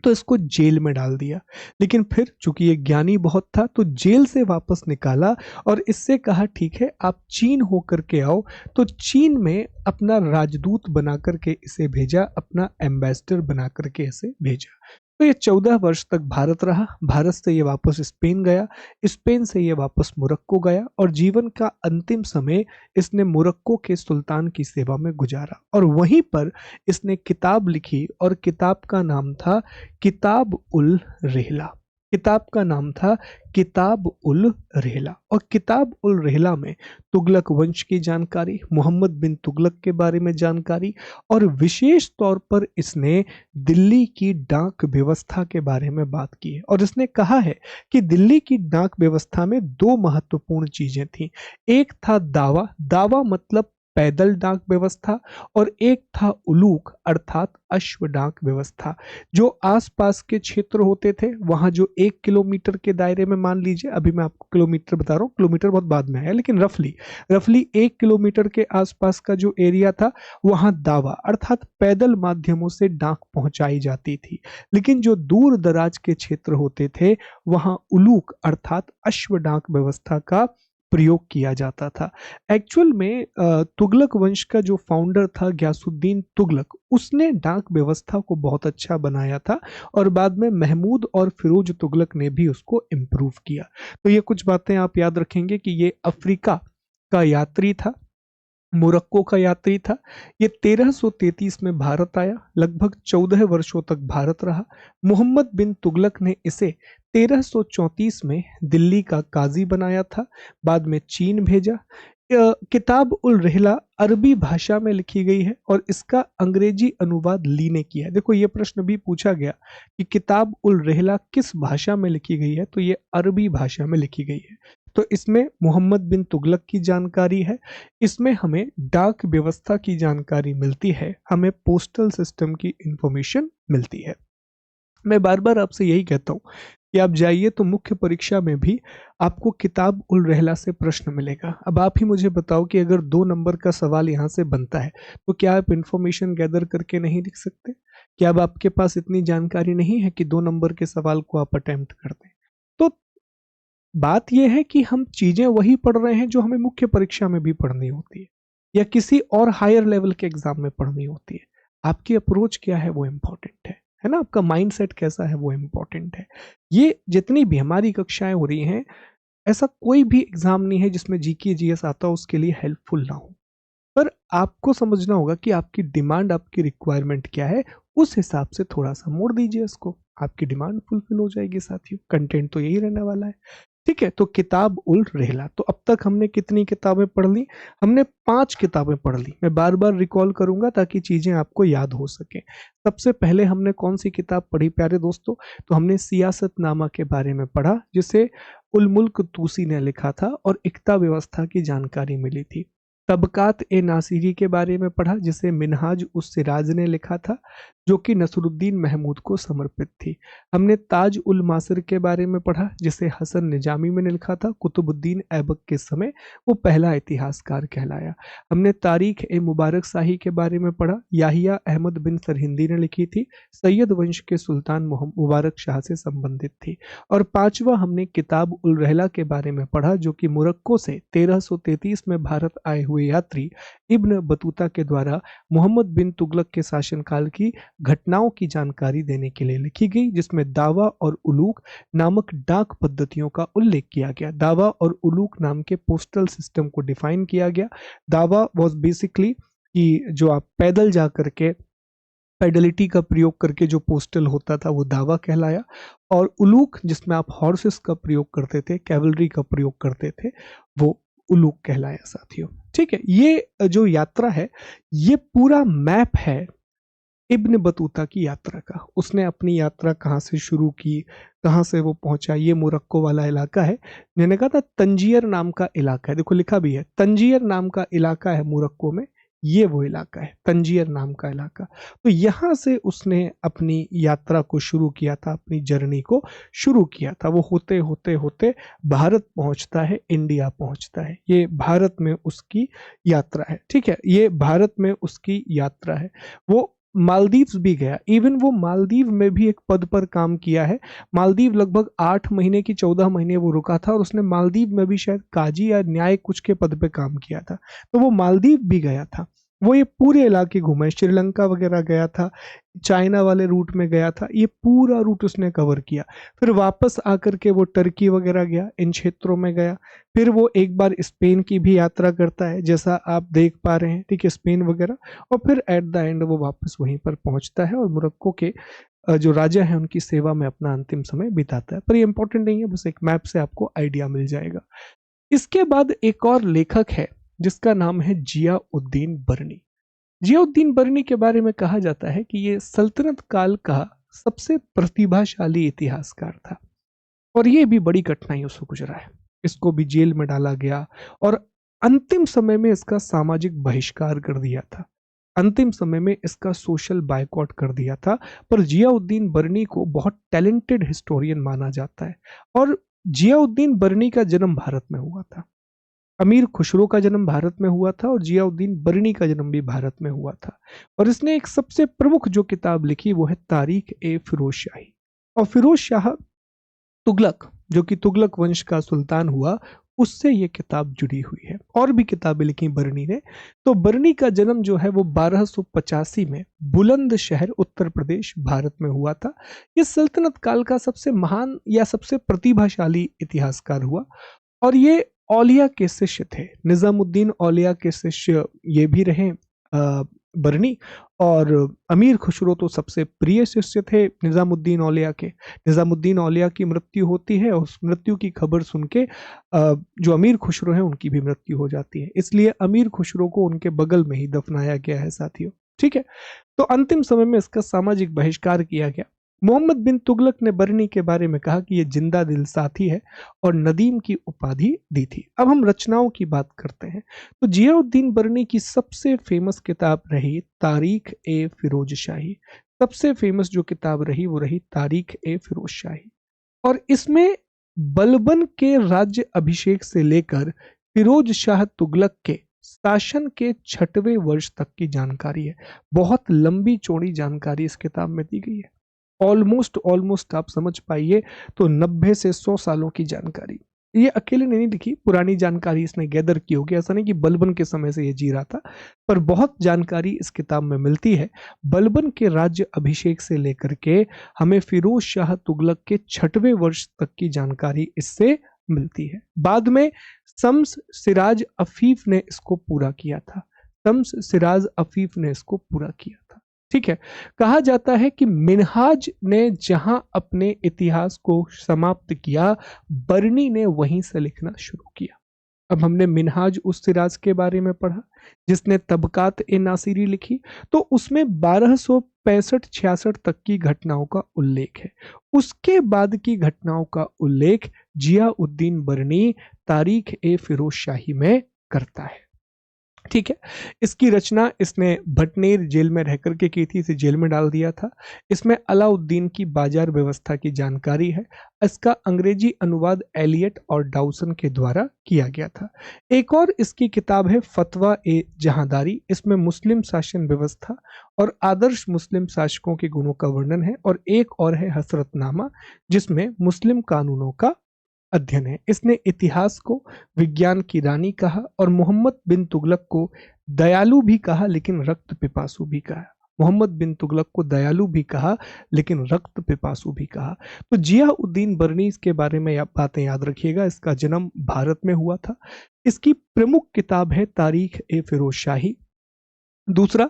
तो इसको जेल में डाल दिया। लेकिन फिर चूंकि ये ज्ञानी बहुत था तो जेल से वापस निकाला और इससे कहा ठीक है आप चीन होकर के आओ। तो चीन में अपना राजदूत बना करके इसे भेजा, अपना एम्बेसडर बना करके इसे भेजा। तो ये 14 वर्ष तक भारत रहा। भारत से ये वापस स्पेन गया, स्पेन से ये वापस मोरक्को गया और जीवन का अंतिम समय इसने मोरक्को के सुल्तान की सेवा में गुजारा और वहीं पर इसने किताब लिखी और किताब का नाम था किताब उल रेहला। किताब का नाम था किताब उल रेहला और किताब उल रेहला में तुगलक वंश की जानकारी, मोहम्मद बिन तुगलक के बारे में जानकारी और विशेष तौर पर इसने दिल्ली की डाक व्यवस्था के बारे में बात की है। और इसने कहा है कि दिल्ली की डाक व्यवस्था में 2 महत्वपूर्ण चीजें थी। एक था दावा, दावा मतलब पैदल डाक व्यवस्था, और एक था उलूक अर्थात अश्व डाक व्यवस्था। जो आसपास के क्षेत्र होते थे वहां जो 1 किलोमीटर के दायरे में, मान लीजिए अभी मैं आपको किलोमीटर बता रहा हूँ, किलोमीटर बहुत बाद में आया, लेकिन रफली 1 किलोमीटर के आसपास का जो एरिया था वहां दावा अर्थात पैदल माध्यमों से डाक पहुंचाई जाती थी। लेकिन जो दूर दराज के क्षेत्र होते थे वहां उलूक अर्थात अश्व डाक व्यवस्था का प्रयोग किया जाता था। एक्चुअल में तुगलक वंश का जो फाउंडर था गयासुद्दीन तुगलक, उसने डाक व्यवस्था को बहुत अच्छा बनाया था और बाद में महमूद और फिरोज तुगलक ने भी उसको इम्प्रूव किया। तो ये कुछ बातें आप याद रखेंगे कि ये अफ्रीका का यात्री था, मोरक्को का यात्री था। ये 1333 में भारत आया, लगभग 14 वर्षों तक भारत रहा। मोहम्मद बिन तुगलक ने इसे 1334 में दिल्ली का काजी बनाया था, बाद में चीन भेजा। किताब उल रहला अरबी भाषा में लिखी गई है और इसका अंग्रेजी अनुवाद ली ने किया है। देखो ये प्रश्न भी पूछा गया कि किताब उल रहला किस भाषा में लिखी गई है, तो ये अरबी भाषा में लिखी गई है। तो इसमें मोहम्मद बिन तुगलक की जानकारी है, इसमें हमें डाक व्यवस्था की जानकारी मिलती है, हमें पोस्टल सिस्टम की इंफॉर्मेशन मिलती है। मैं बार बार आपसे यही कहता हूँ कि आप जाइए तो मुख्य परीक्षा में भी आपको किताब उल रहला से प्रश्न मिलेगा। अब आप ही मुझे बताओ कि अगर 2 नंबर का सवाल यहाँ से बनता है तो क्या आप इंफॉर्मेशन गैदर करके नहीं लिख सकते? क्या अब आपके पास इतनी जानकारी नहीं है कि 2 नंबर के सवाल को आप अटेम्प्ट कर दें? तो बात यह है कि हम चीजें वही पढ़ रहे हैं जो हमें मुख्य परीक्षा में भी पढ़नी होती है या किसी और हायर लेवल के एग्जाम में पढ़नी होती है। आपकी अप्रोच क्या है वो इम्पोर्टेंट है ना? आपका माइंडसेट कैसा है वो इम्पोर्टेंट है। ये जितनी भी हमारी कक्षाएं हो रही हैं, ऐसा कोई भी एग्जाम नहीं है जिसमें जीके जीएस आता हो उसके लिए हेल्पफुल ना हो। पर आपको समझना होगा कि आपकी डिमांड, आपकी रिक्वायरमेंट क्या है, उस हिसाब से थोड़ा सा मोड़ दीजिए इसको, आपकी डिमांड फुलफिल हो जाएगी साथियों। कंटेंट तो यही रहने वाला है। ठीक है, तो किताब उल रहला, तो अब तक हमने कितनी किताबें पढ़ ली? हमने 5 किताबें पढ़ ली। मैं बार बार रिकॉल करूंगा ताकि चीजें आपको याद हो सके। सबसे पहले हमने कौन सी किताब पढ़ी प्यारे दोस्तों? तो हमने सियासतनामा के बारे में पढ़ा, जिसे उल मुल्क तूसी ने लिखा था और इक्ता व्यवस्था की जानकारी मिली थी। तबकात ए नासिरी के बारे में पढ़ा, जिसे मिनहाज उस सिराज ने लिखा था, जो कि नसरुद्दीन महमूद को समर्पित थी। हमने ताज उल मासिर के बारे में पढ़ा, जिसे हसन निजामी ने लिखा था। कुतुबुद्दीन ऐबक के समय वो पहला इतिहासकार कहलाया। हमने तारीख ए मुबारक शाही के बारे में पढ़ा, याहिया अहमद बिन सरहिंदी ने लिखी थी, सैयद वंश के सुल्तान मुबारक शाह से संबंधित थी। और पांचवा हमने किताब उल रहला के बारे में पढ़ा, जो कि मोरक्को से 1333 में भारत आए हुए यात्री इब्न बतूता के द्वारा मोहम्मद बिन तुगलक के शासनकाल की घटनाओं की जानकारी देने के लिए लिखी गई, जिसमें दावा और उलूक नामक डाक पद्धतियों का उल्लेख किया गया। दावा और उलूक नाम के पोस्टल सिस्टम को डिफाइन किया गया। दावा वॉज बेसिकली कि जो आप पैदल जा करके, पेडलिटी का प्रयोग करके जो पोस्टल होता था वो दावा कहलाया, और उलूक जिसमें आप हॉर्सेस का प्रयोग करते थे, कैवलरी का प्रयोग करते थे, वो उलूक कहलाया साथियों। ठीक है, ये जो यात्रा है ये पूरा मैप है इब्न बतूता की यात्रा का। उसने अपनी यात्रा कहाँ से शुरू की, कहाँ से वो पहुंचा। ये मोरक्को वाला इलाका है, मैंने कहा था तंजियर नाम का इलाका है, देखो लिखा भी है तंजियर नाम का इलाका है मोरक्को में, ये वो इलाका है तंजियर नाम का इलाका। तो यहाँ से उसने अपनी यात्रा को शुरू किया था, अपनी जर्नी को शुरू किया था। वो होते होते होते भारत पहुंचता है, इंडिया पहुंचता है। ये भारत में उसकी यात्रा है। ठीक है, ये भारत में उसकी यात्रा है। वो मालदीव्स भी गया, इवन वो मालदीव में भी एक पद पर काम किया है। मालदीव लगभग 8 महीने की 14 महीने वो रुका था और उसने मालदीव में भी शायद काजी या न्याय कुछ के पद पे काम किया था। तो वो मालदीव भी गया था। वो ये पूरे इलाके घूमे, श्रीलंका वगैरह गया था, चाइना वाले रूट में गया था, ये पूरा रूट उसने कवर किया। फिर वापस आकर के वो टर्की वगैरह गया, इन क्षेत्रों में गया। फिर वो एक बार स्पेन की भी यात्रा करता है, जैसा आप देख पा रहे हैं, ठीक है, स्पेन वगैरह। और फिर एट द एंड वो वापस वहीं पर पहुंचता है और मोरक्को के जो राजा है उनकी सेवा में अपना अंतिम समय बिताता है। पर ये इंपॉर्टेंट नहीं है, बस एक मैप से आपको आइडिया मिल जाएगा। इसके बाद एक और लेखक है जिसका नाम है जियाउद्दीन बर्नी। जियाउद्दीन बर्नी के बारे में कहा जाता है कि ये सल्तनत काल का सबसे प्रतिभाशाली इतिहासकार था और ये भी बड़ी कठिनाइयों से गुजरा है। इसको भी जेल में डाला गया और अंतिम समय में इसका सामाजिक बहिष्कार कर दिया था, अंतिम समय में इसका सोशल बायकॉट कर दिया था। पर जियाउद्दीन बर्नी को बहुत टैलेंटेड हिस्टोरियन माना जाता है और जियाउद्दीन बर्नी का जन्म भारत में हुआ था। अमीर खुसरो का जन्म भारत में हुआ था और जियाउद्दीन बर्नी का जन्म भी भारत में हुआ था। और इसने एक सबसे प्रमुख जो किताब लिखी वो है तारीख ए फिरोज शाही। और फिरोज शाह तुगलक, जो कि तुगलक वंश का सुल्तान हुआ, उससे ये किताब जुड़ी हुई है। और भी किताबें लिखी बर्नी ने। तो बर्नी का जन्म जो है वो 1285 में बुलंदशहर उत्तर प्रदेश भारत में हुआ था। ये सल्तनत काल का सबसे महान या सबसे प्रतिभाशाली इतिहासकार हुआ और ये औलिया के शिष्य थे। निजामुद्दीन औलिया के शिष्य ये भी रहे बरनी। और अमीर खुसरो तो सबसे प्रिय शिष्य थे निजामुद्दीन औलिया के। निजामुद्दीन औलिया की मृत्यु होती है और उस मृत्यु की खबर सुन के जो अमीर खुसरो है उनकी भी मृत्यु हो जाती है, इसलिए अमीर खुसरो को उनके बगल में ही दफनाया गया है साथियों। ठीक है, तो अंतिम समय में इसका सामाजिक बहिष्कार किया गया। मोहम्मद बिन तुगलक ने बरनी के बारे में कहा कि यह जिंदा दिल साथी है और नदीम की उपाधि दी थी। अब हम रचनाओं की बात करते हैं तो जियाउद्दीन बरनी की सबसे फेमस किताब रही तारीख ए फिरोज शाही। सबसे फेमस जो किताब रही वो रही तारीख ए फिरोज शाही। और इसमें बलबन के राज्य अभिषेक से लेकर फिरोज शाह तुगलक के शासन के 6वें वर्ष तक की जानकारी है। बहुत लंबी चौड़ी जानकारी इस किताब में दी गई है। ऑलमोस्ट आप समझ पाइए तो 90 से 100 सालों की जानकारी। ये अकेले नहीं लिखी, पुरानी जानकारी इसने गैदर की होगी। ऐसा नहीं कि बलबन के समय से ये जी रहा था, पर बहुत जानकारी इस किताब में मिलती है। बलबन के राज्य अभिषेक से लेकर के हमें फिरोज शाह तुगलक के 6वें वर्ष तक की जानकारी इससे मिलती है। बाद में शम्स सिराज अफीफ ने इसको पूरा किया था। शम्स सिराज अफीफ ने इसको पूरा किया था। ठीक है, कहा जाता है कि मिनहाज ने जहां अपने इतिहास को समाप्त किया, बरनी ने वहीं से लिखना शुरू किया। अब हमने मिनहाज उस सिराज के बारे में पढ़ा जिसने तबकात ए नासिरी लिखी, तो उसमें 1265-66 तक की घटनाओं का उल्लेख है। उसके बाद की घटनाओं का उल्लेख जियाउद्दीन बरनी तारीख ए फिरोज शाही में करता है। ठीक है, इसकी रचना इसने भटनेर जेल में रह करके की थी, इसे जेल में डाल दिया था। इसमें अलाउद्दीन की बाजार व्यवस्था की जानकारी है। इसका अंग्रेजी अनुवाद एलियट और डाउसन के द्वारा किया गया था। एक और इसकी किताब है फतवा ए जहांदारी। इसमें मुस्लिम शासन व्यवस्था और आदर्श मुस्लिम शासकों के गुणों का वर्णन है। और एक और है हसरतनामा जिसमें मुस्लिम कानूनों का अध्ययन है। इसने इतिहास को विज्ञान की रानी कहा और मोहम्मद बिन तुगलक को दयालु भी कहा लेकिन रक्त पिपासु भी कहा। मोहम्मद बिन तुगलक को दयालु भी कहा लेकिन रक्त पिपासु भी कहा। तो जियाउद्दीन बरनी के बारे में बातें याद रखिएगा। इसका जन्म भारत में हुआ था। इसकी प्रमुख किताब है तारीख ए फिरोज शाही, दूसरा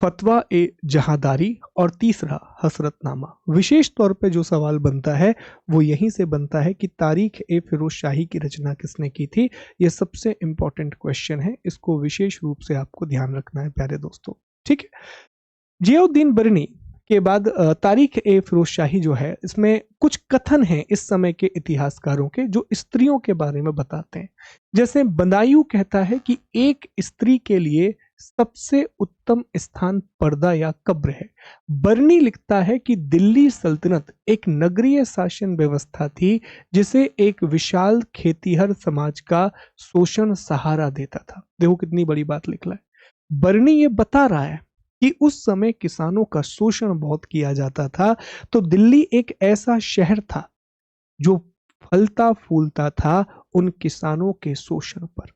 फतवा ए जहांदारी और तीसरा हसरतनामा। विशेष तौर पे जो सवाल बनता है वो यहीं से बनता है कि तारीख ए फिरोज शाही की रचना किसने की थी। ये सबसे इंपॉर्टेंट क्वेश्चन है, इसको विशेष रूप से आपको ध्यान रखना है प्यारे दोस्तों। ठीक है, जियाउद्दीन बरनी के बाद तारीख ए फिरोज शाही जो है, इसमें कुछ कथन हैं इस समय के इतिहासकारों के जो स्त्रियों के बारे में बताते हैं। जैसे बदायूं कहता है कि एक स्त्री के लिए सबसे उत्तम स्थान पर्दा या कब्र है। बरनी लिखता है कि दिल्ली सल्तनत एक नगरीय शासन व्यवस्था थी जिसे एक विशाल खेतीहर समाज का शोषण सहारा देता था। देखो कितनी बड़ी बात लिख रहा है। बरनी ये बता रहा है कि उस समय किसानों का शोषण बहुत किया जाता था, तो दिल्ली एक ऐसा शहर था जो फलता फूलता था उन किसानों के शोषण पर।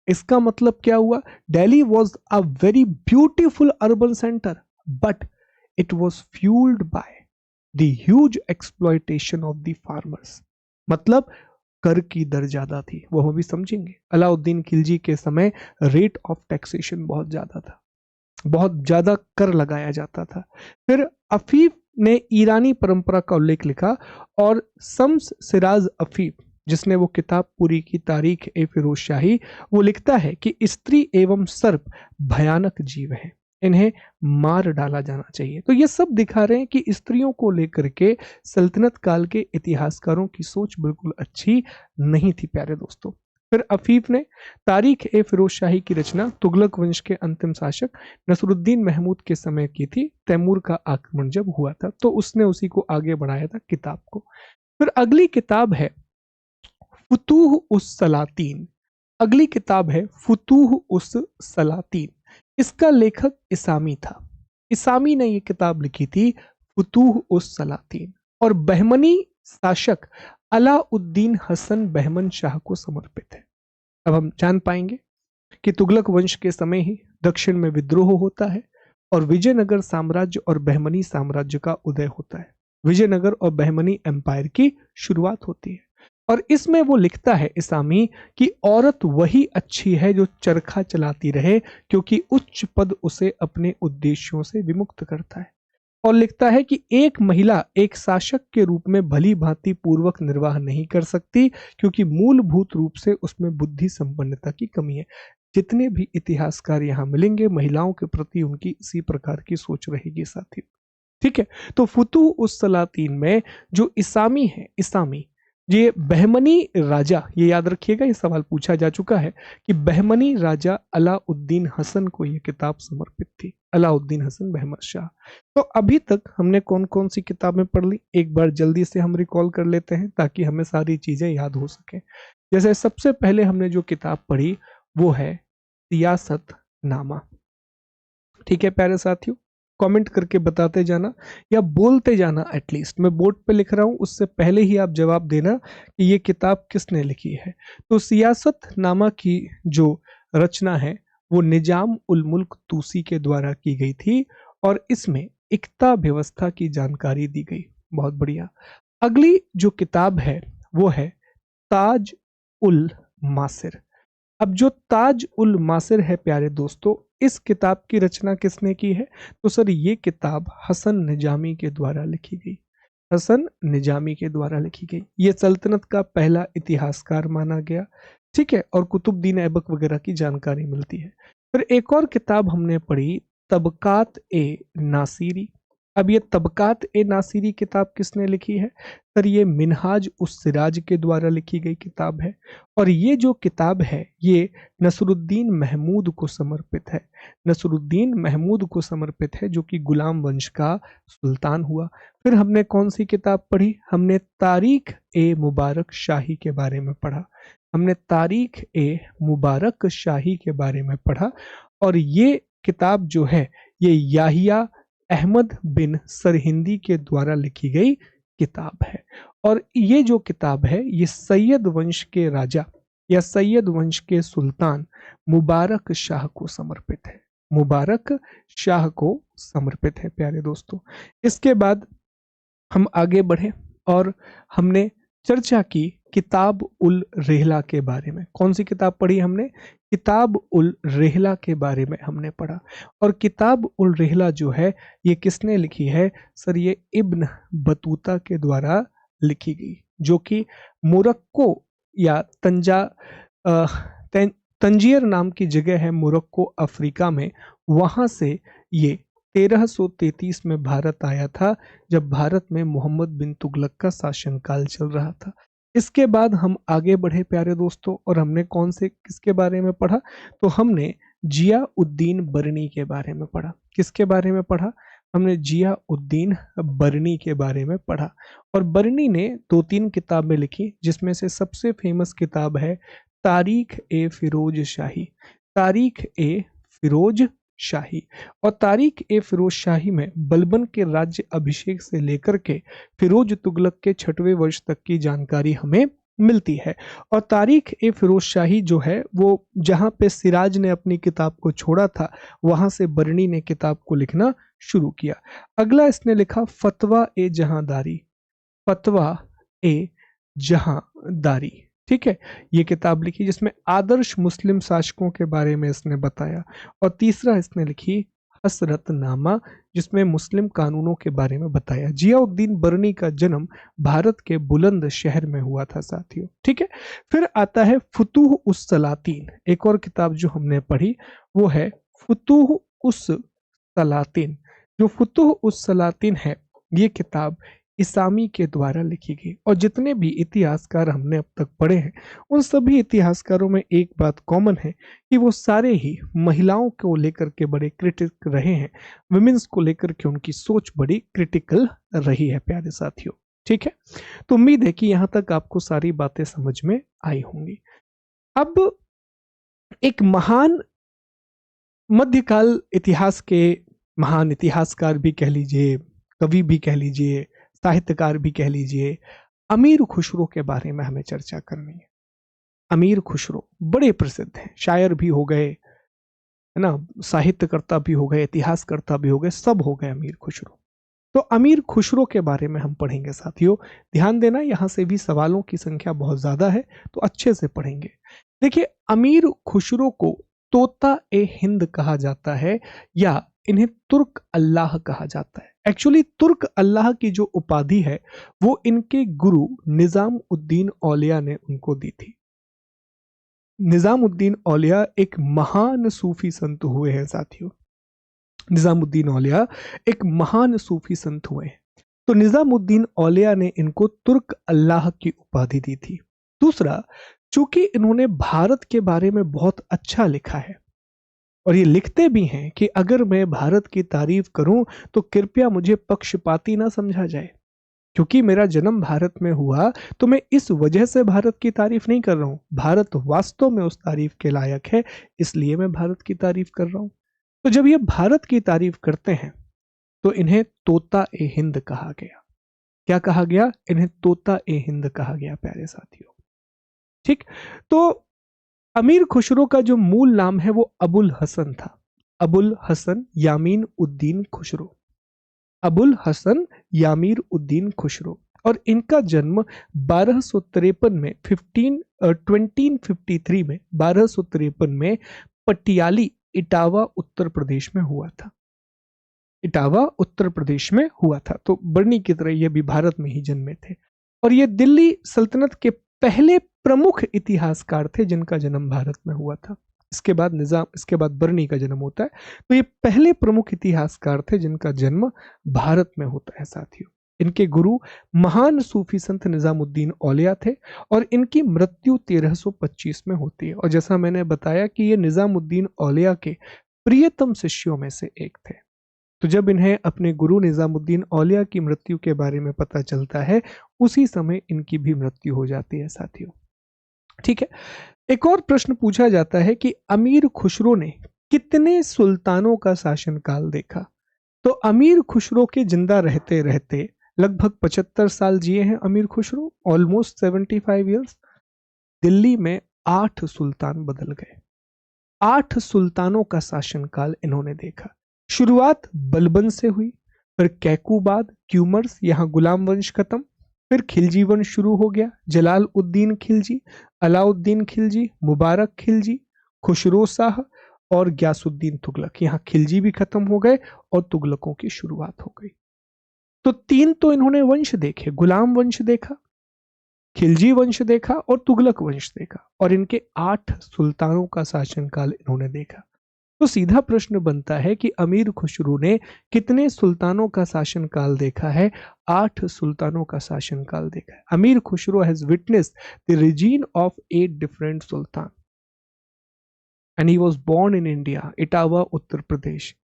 इसका मतलब क्या हुआ? Delhi was a very beautiful urban centre but it was fuelled by the huge exploitation of the farmers. मतलब कर की दर ज्यादा थी, वो हम भी समझेंगे। अलाउद्दीन खिलजी के समय रेट ऑफ टैक्सेशन बहुत ज्यादा था, बहुत ज्यादा कर लगाया जाता था। फिर अफीफ ने ईरानी परंपरा का उल्लेख लिखा और शम्स सिराज अफीफ जिसने वो किताब पूरी की तारीख ए फिरोज शाही, वो लिखता है कि स्त्री एवं सर्प भयानक जीव हैं, इन्हें मार डाला जाना चाहिए। तो ये सब दिखा रहे हैं कि स्त्रियों को लेकर के सल्तनत काल के इतिहासकारों की सोच बिल्कुल अच्छी नहीं थी प्यारे दोस्तों। फिर अफीफ ने तारीख ए फिरोज शाही की रचना तुगलक वंश के अंतिम शासक नसरुद्दीन महमूद के समय की थी। तैमूर का आक्रमण जब हुआ था तो उसने उसी को आगे बढ़ाया था किताब को। फिर अगली किताब है फुतूह उस सलातीन। अगली किताब है फुतूह उस सलातीन। इसका लेखक इसामी था। इसामी ने ये किताब लिखी थी फुतूह उस सलातीन और बहमनी शासक अलाउद्दीन हसन बहमन शाह को समर्पित है। अब हम जान पाएंगे कि तुगलक वंश के समय ही दक्षिण में विद्रोह होता है और विजयनगर साम्राज्य और बहमनी साम्राज्य का उदय होता है। विजयनगर और बहमनी एम्पायर की शुरुआत होती है और इसमें वो लिखता है इसामी कि औरत वही अच्छी है जो चरखा चलाती रहे, क्योंकि उच्च पद उसे अपने उद्देश्यों से विमुक्त करता है। और लिखता है कि एक महिला एक शासक के रूप में भली भांति पूर्वक निर्वाह नहीं कर सकती, क्योंकि मूलभूत रूप से उसमें बुद्धि संपन्नता की कमी है। जितने भी इतिहासकार यहाँ मिलेंगे, महिलाओं के प्रति उनकी इसी प्रकार की सोच रहेगी साथी। ठीक है, तो फुतुह उस सलातीन में जो इसामी है, इसामी ये बहमनी राजा, ये याद रखिएगा, ये सवाल पूछा जा चुका है कि बहमनी राजा अलाउद्दीन हसन को ये किताब समर्पित थी, अलाउद्दीन हसन बहमद शाह। तो अभी तक हमने कौन कौन सी किताबें पढ़ ली, एक बार जल्दी से हम रिकॉल कर लेते हैं ताकि हमें सारी चीजें याद हो सके। जैसे सबसे पहले हमने जो किताब पढ़ी वो है सियासत नामा। ठीक है प्यारे साथियों, कमेंट करके बताते जाना या बोलते जाना, एटलीस्ट मैं बोर्ड पे लिख रहा हूं उससे पहले ही आप जवाब देना कि ये किताब किसने लिखी है। तो सियासत नामा की जो रचना है वो निजाम उल मुल्क तूसी के द्वारा की गई थी और इसमें इक्ता व्यवस्था की जानकारी दी गई। बहुत बढ़िया। अगली जो किताब है वो है ताज उल मासिर। अब जो ताज उल मासिर है प्यारे दोस्तों, इस किताब की रचना किसने की है? तो सर ये किताब हसन निजामी के द्वारा लिखी गई, हसन निजामी के द्वारा लिखी गई। ये सल्तनत का पहला इतिहासकार माना गया। ठीक है, और कुतुबुद्दीन ऐबक वगैरह की जानकारी मिलती है। फिर एक और किताब हमने पढ़ी तबकात ए नासिरी। अब ये तबकात ए नासिरी किताब किसने लिखी है? सर ये मिनहाज उस सिराज के द्वारा लिखी गई किताब है और ये जो किताब है ये नसरुद्दीन महमूद को समर्पित है। नसरुद्दीन महमूद को समर्पित है जो कि गुलाम वंश का सुल्तान हुआ। फिर हमने कौन सी किताब पढ़ी? हमने तारीख ए मुबारक शाही के बारे में पढ़ा। हमने तारीख ए मुबारक शाही के बारे में पढ़ा और ये किताब जो है ये याहिया अहमद बिन सरहिंदी के द्वारा लिखी गई किताब है। और ये जो किताब है ये सैयद वंश के राजा या सैयद वंश के सुल्तान मुबारक शाह को समर्पित है। मुबारक शाह को समर्पित है प्यारे दोस्तों। इसके बाद हम आगे बढ़े और हमने चर्चा की किताब उल रेहला के बारे में। कौन सी किताब पढ़ी हमने? किताब उल रेहला के बारे में हमने पढ़ा। और किताब उल रेहला जो है ये किसने लिखी है? सर ये इब्न बतूता के द्वारा लिखी गई, जो कि मोरक्को या तंजियर नाम की जगह है मोरक्को अफ्रीका में, वहां से ये 1333 में भारत आया था, जब भारत में मोहम्मद बिन तुगलक का शासनकाल चल रहा था। इसके बाद हम आगे बढ़े प्यारे दोस्तों और हमने कौन से किसके बारे में पढ़ा? तो हमने जिया उद्दीन बरनी के बारे में पढ़ा। किसके बारे में पढ़ा? हमने जिया उद्दीन बरनी के बारे में पढ़ा। और बरनी ने 2-3 किताबें लिखी, जिसमें से सबसे फेमस किताब है तारीख ए फिरोज शाही। तारीख ए फिरोज शाही। और तारीख ए फिरोज शाही में बलबन के राज्य अभिषेक से लेकर के फिरोज तुगलक के 6वें वर्ष तक की जानकारी हमें मिलती है। और तारीख ए फिरोज शाही जो है वो जहां पे सिराज ने अपनी किताब को छोड़ा था, वहां से बरनी ने किताब को लिखना शुरू किया। अगला इसने लिखा फतवा ए जहांदारी। फतवा ए जहांदारी, ठीक है, ये किताब लिखी जिसमें आदर्श मुस्लिम शासकों के बारे में इसने बताया। और तीसरा इसने लिखी हसरतनामा, जिसमें मुस्लिम कानूनों के बारे में बताया। जियाउद्दीन बरनी का जन्म भारत के बुलंद शहर में हुआ था साथियों। ठीक है, फिर आता है फुतूह उस सलातीन। एक और किताब जो हमने पढ़ी वो है फुतूह उस सलातीन। जो फुतूह उस सलातीन है ये किताब इसामी के द्वारा लिखी गई। और जितने भी इतिहासकार हमने अब तक पढ़े हैं उन सभी इतिहासकारों में एक बात कॉमन है कि वो सारे ही महिलाओं को लेकर के बड़े क्रिटिक रहे हैं। वुमेन्स को लेकर के उनकी सोच बड़ी क्रिटिकल रही है प्यारे साथियों। ठीक है, तो उम्मीद है कि यहाँ तक आपको सारी बातें समझ में आई होंगी। अब एक महान मध्यकाल इतिहास के महान इतिहासकार भी कह लीजिए, कवि भी कह लीजिए, साहित्यकार भी कह लीजिए, अमीर खुसरो के बारे में हमें चर्चा करनी है। अमीर खुसरो बड़े प्रसिद्ध हैं, शायर भी हो गए, है ना, साहित्यकर्ता भी हो गए, इतिहासकर्ता भी हो गए, सब हो गए अमीर खुसरो। तो अमीर खुसरो के बारे में हम पढ़ेंगे साथियों। ध्यान देना, यहां से भी सवालों की संख्या बहुत ज्यादा है, तो अच्छे से पढ़ेंगे। देखिए, अमीर खुसरो को तोता ए हिंद कहा जाता है, या इन्हें तुर्क अल्लाह कहा जाता है। एक्चुअली तुर्क अल्लाह की जो उपाधि है वो इनके गुरु निजाम उद्दीन औलिया ने उनको दी थी। निजामुद्दीन औलिया एक महान सूफी संत हुए हैं साथियों। निजामुद्दीन औलिया एक महान सूफी संत हुए हैं। तो निजामुद्दीन औलिया ने इनको तुर्क अल्लाह की उपाधि दी थी। दूसरा, चूंकि इन्होंने भारत के बारे में बहुत अच्छा लिखा है, और ये लिखते भी हैं कि अगर मैं भारत की तारीफ करूं तो कृपया मुझे पक्षपाती ना समझा जाए, क्योंकि मेरा जन्म भारत में हुआ, तो मैं इस वजह से भारत की तारीफ नहीं कर रहा हूं। भारत वास्तव में उस तारीफ के लायक है, इसलिए मैं भारत की तारीफ कर रहा हूं। तो जब ये भारत की तारीफ करते हैं तो इन्हें तोता ए हिंद कहा गया। क्या कहा गया? इन्हें तोता ए हिंद कहा गया, प्यारे साथियों। ठीक। तो अमीर खुसरो का जो मूल नाम है वो अबुल हसन था। अबुल हसन यामीन उद्दीन खुसरो। अबुल हसन यामीर उद्दीन खुसरो। और इनका जन्म 1253 में 1253 में 1253 में पटियाली, इटावा उत्तर प्रदेश में हुआ था। इटावा उत्तर प्रदेश में हुआ था। तो बर्नी की तरह ये भी भारत में ही जन्मे थे, और ये दिल्ली सल्तनत के पहले प्रमुख इतिहासकार थे जिनका जन्म भारत में हुआ था। इसके बाद बर्नी का जन्म होता है। तो ये पहले प्रमुख इतिहासकार थे जिनका जन्म भारत में होता है साथियों। इनके गुरु महान सूफी संत निजामुद्दीन औलिया थे, और इनकी मृत्यु 1325 में होती है। और जैसा मैंने बताया कि ये निजामुद्दीन औलिया के प्रियतम शिष्यों में से एक थे। तो जब इन्हें अपने गुरु निजामुद्दीन औलिया की मृत्यु के बारे में पता चलता है, उसी समय इनकी भी मृत्यु हो जाती है साथियों। ठीक है। एक और प्रश्न पूछा जाता है कि अमीर खुसरो ने कितने सुल्तानों का शासनकाल देखा? तो अमीर खुसरो के जिंदा रहते रहते लगभग 75 साल जिए हैं अमीर खुसरो, ऑलमोस्ट 75 ईयर्स। दिल्ली में 8 सुल्तान बदल गए। 8 सुल्तानों का शासनकाल इन्होंने देखा। शुरुआत बलबन से हुई, फिर कैकूबाद, क्यूमर्स, यहाँ गुलाम वंश खत्म, फिर खिलजी वंश शुरू हो गया। जलाल उद्दीन खिलजी, अलाउद्दीन खिलजी, मुबारक खिलजी, खुसरो शाह और ग्यासुद्दीन तुगलक। यहाँ खिलजी भी खत्म हो गए और तुगलकों की शुरुआत हो गई। तो 3 तो इन्होंने वंश देखे, गुलाम वंश देखा, खिलजी वंश देखा और तुगलक वंश देखा, और इनके 8 सुल्तानों का शासनकाल इन्होंने देखा। तो सीधा प्रश्न बनता है कि अमीर खुसरो ने कितने सुल्तानों का शासनकाल देखा है? 8 सुल्तानों का शासनकाल देखा है। Amir Khusro has witnessed the reign of 8 different sultan, and he was born in India, Etawah, Uttar Pradesh.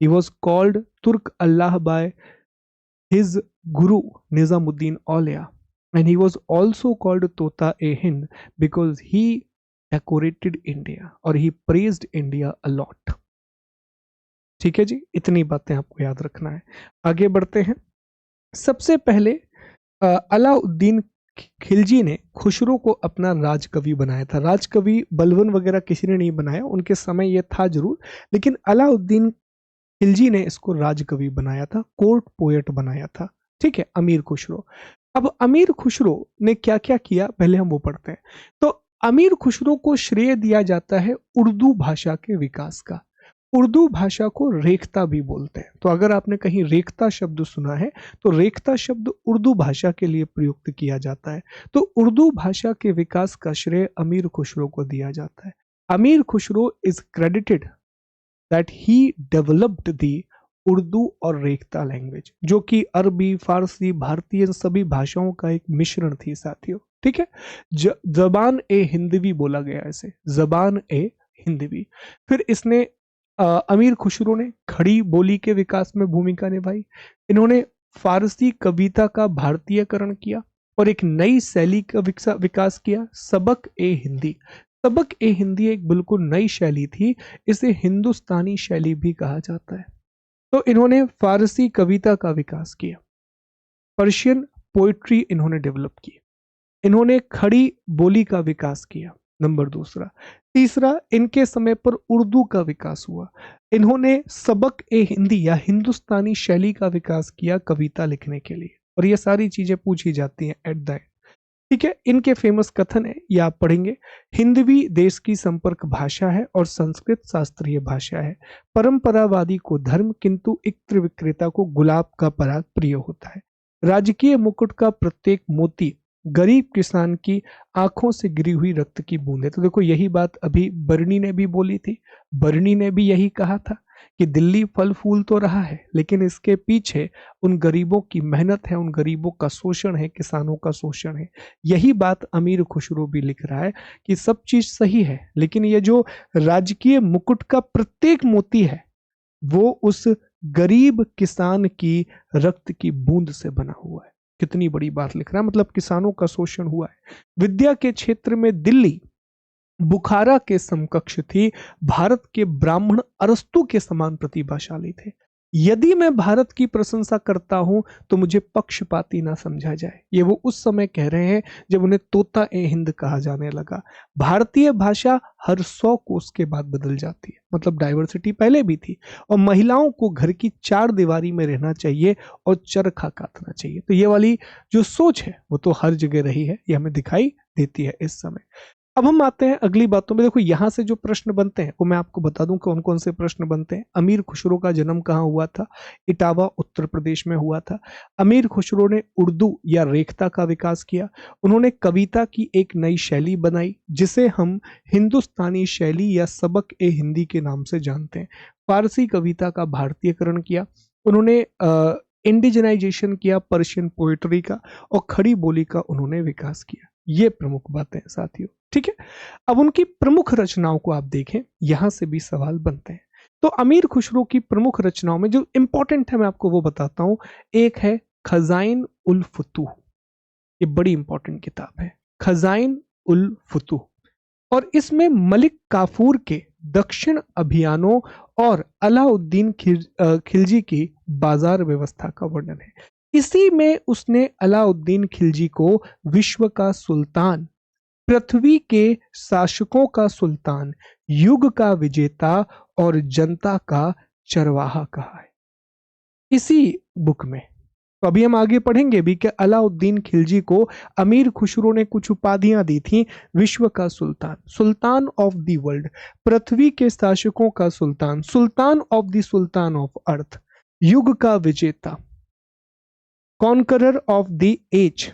He was called Turk Allah by his guru Nizamuddin Aulia, and he was also called Tota e Hind because he decorated India और he praised India a lot. ठीक है जी, इतनी बातें आपको याद रखना है। आगे बढ़ते हैं। सबसे पहले अलाउद्दीन खिलजी ने खुसरो को अपना राजकवि बनाया था। राजकवि बलबन वगैरह किसी ने नहीं बनाया, उनके समय यह था जरूर, लेकिन अलाउद्दीन खिलजी ने इसको राजकवि बनाया था, कोर्ट पोएट बनाया था। ठीक है, अमीर खुसरो। अब अमीर खुसरो ने क्या क्या किया, पहले हम वो पढ़ते हैं। तो अमीर खुसरो को श्रेय दिया जाता है उर्दू भाषा के विकास का। उर्दू भाषा को रेखता भी बोलते हैं। तो अगर आपने कहीं रेखता शब्द सुना है, तो रेखता शब्द उर्दू भाषा के लिए प्रयुक्त किया जाता है। तो उर्दू भाषा के विकास का श्रेय अमीर खुसरो को दिया जाता है। Amir Khusro is credited that he developed the Urdu और रेखता लैंग्वेज, जो कि अरबी, फारसी, भारतीय सभी भाषाओं का एक मिश्रण थी साथियों। ठीक है, जबान ए हिंदवी बोला गया इसे, जबान ए हिंदवी। फिर इसने अमीर खुसरो ने खड़ी बोली के विकास में भूमिका निभाई। इन्होंने फारसी कविता का भारतीयकरण किया और एक नई शैली का विकास किया, सबक ए हिंदी। सबक ए हिंदी एक बिल्कुल नई शैली थी, इसे हिंदुस्तानी शैली भी कहा जाता है। तो इन्होंने फारसी कविता का विकास किया, पर्शियन पोइट्री इन्होंने डेवलप की, इन्होंने खड़ी बोली का विकास किया, नंबर दूसरा। तीसरा, इनके समय पर उर्दू का विकास हुआ। इन्होंने सबक ए हिंदी या हिंदुस्तानी शैली का विकास किया कविता लिखने के लिए, और ये सारी चीजें पूछी जाती हैं एट द एंड। ठीक है, इनके फेमस कथन है, ये आप पढ़ेंगे। हिंदवी देश की संपर्क भाषा है और संस्कृत शास्त्रीय भाषा है। परंपरावादी को धर्म, किंतु इत्र विक्रेता को गुलाब का पराग प्रिय होता है। राजकीय मुकुट का प्रत्येक मोती गरीब किसान की आंखों से गिरी हुई रक्त की बूंद। तो देखो, यही बात अभी बर्नी ने भी बोली थी। बर्नी ने भी यही कहा था कि दिल्ली फल फूल तो रहा है, लेकिन इसके पीछे उन गरीबों की मेहनत है, उन गरीबों का शोषण है, किसानों का शोषण है। यही बात अमीर खुसरो भी लिख रहा है कि सब चीज सही है, लेकिन ये जो राजकीय मुकुट का प्रत्येक मोती है वो उस गरीब किसान की रक्त की बूंद से बना हुआ है। कितनी बड़ी बात लिख रहा है, मतलब किसानों का शोषण हुआ है। विद्या के क्षेत्र में दिल्ली बुखारा के समकक्ष थी। भारत के ब्राह्मण अरस्तु के समान प्रतिभाशाली थे। यदि मैं भारत की प्रशंसा करता हूं तो मुझे पक्षपाती ना समझा जाए। ये वो उस समय कह रहे हैं जब उन्हें तोता ए हिंद कहा जाने लगा। भारतीय भाषा हर 100 कोस के बाद बदल जाती है, मतलब डाइवर्सिटी पहले भी थी। और महिलाओं को घर की 4 दीवारी में रहना चाहिए और चरखा काटना चाहिए। तो ये वाली जो सोच है वो तो हर जगह रही है, ये हमें दिखाई देती है इस समय। अब हम आते हैं अगली बातों में। देखो, यहां से जो प्रश्न बनते हैं वो मैं आपको बता दूं कौन कौन से प्रश्न बनते हैं। अमीर खुसरो का जन्म कहाँ हुआ था? इटावा, उत्तर प्रदेश में हुआ था। अमीर खुसरो ने उर्दू या रेखता का विकास किया। उन्होंने कविता की एक नई शैली बनाई जिसे हम हिंदुस्तानी शैली या सबक ए हिंदी के नाम से जानते हैं। फारसी कविता का भारतीयकरण किया। उन्होंने इंडिजनाइजेशन किया पर्शियन पोएट्री का, और खड़ी बोली का उन्होंने विकास किया। ये प्रमुख बातें हैं साथियों। ठीक है, अब उनकी प्रमुख रचनाओं को आप देखें, यहां से भी सवाल बनते हैं। तो अमीर खुसरो की प्रमुख रचनाओं में जो इंपॉर्टेंट है मैं आपको वो बताता हूं। एक है खजाइन उल फुतूह, ये बड़ी इंपॉर्टेंट किताब है, खजाइन उल फुतूह। और इसमें मलिक काफूर के दक्षिण अभियानों और अलाउद्दीन खिलजी की बाजार व्यवस्था का वर्णन है। इसी में उसने अलाउद्दीन खिलजी को विश्व का सुल्तान, पृथ्वी के शासकों का सुल्तान, युग का विजेता और जनता का चरवाहा कहा है इसी बुक में। तो अभी हम आगे पढ़ेंगे भी कि अलाउद्दीन खिलजी को अमीर खुसरो ने कुछ उपाधियां दी थी। विश्व का सुल्तान, सुल्तान ऑफ द वर्ल्ड, पृथ्वी के शासकों का सुल्तान, sultan of the sultan of earth, युग का विजेता, कॉन्करर ऑफ द एज,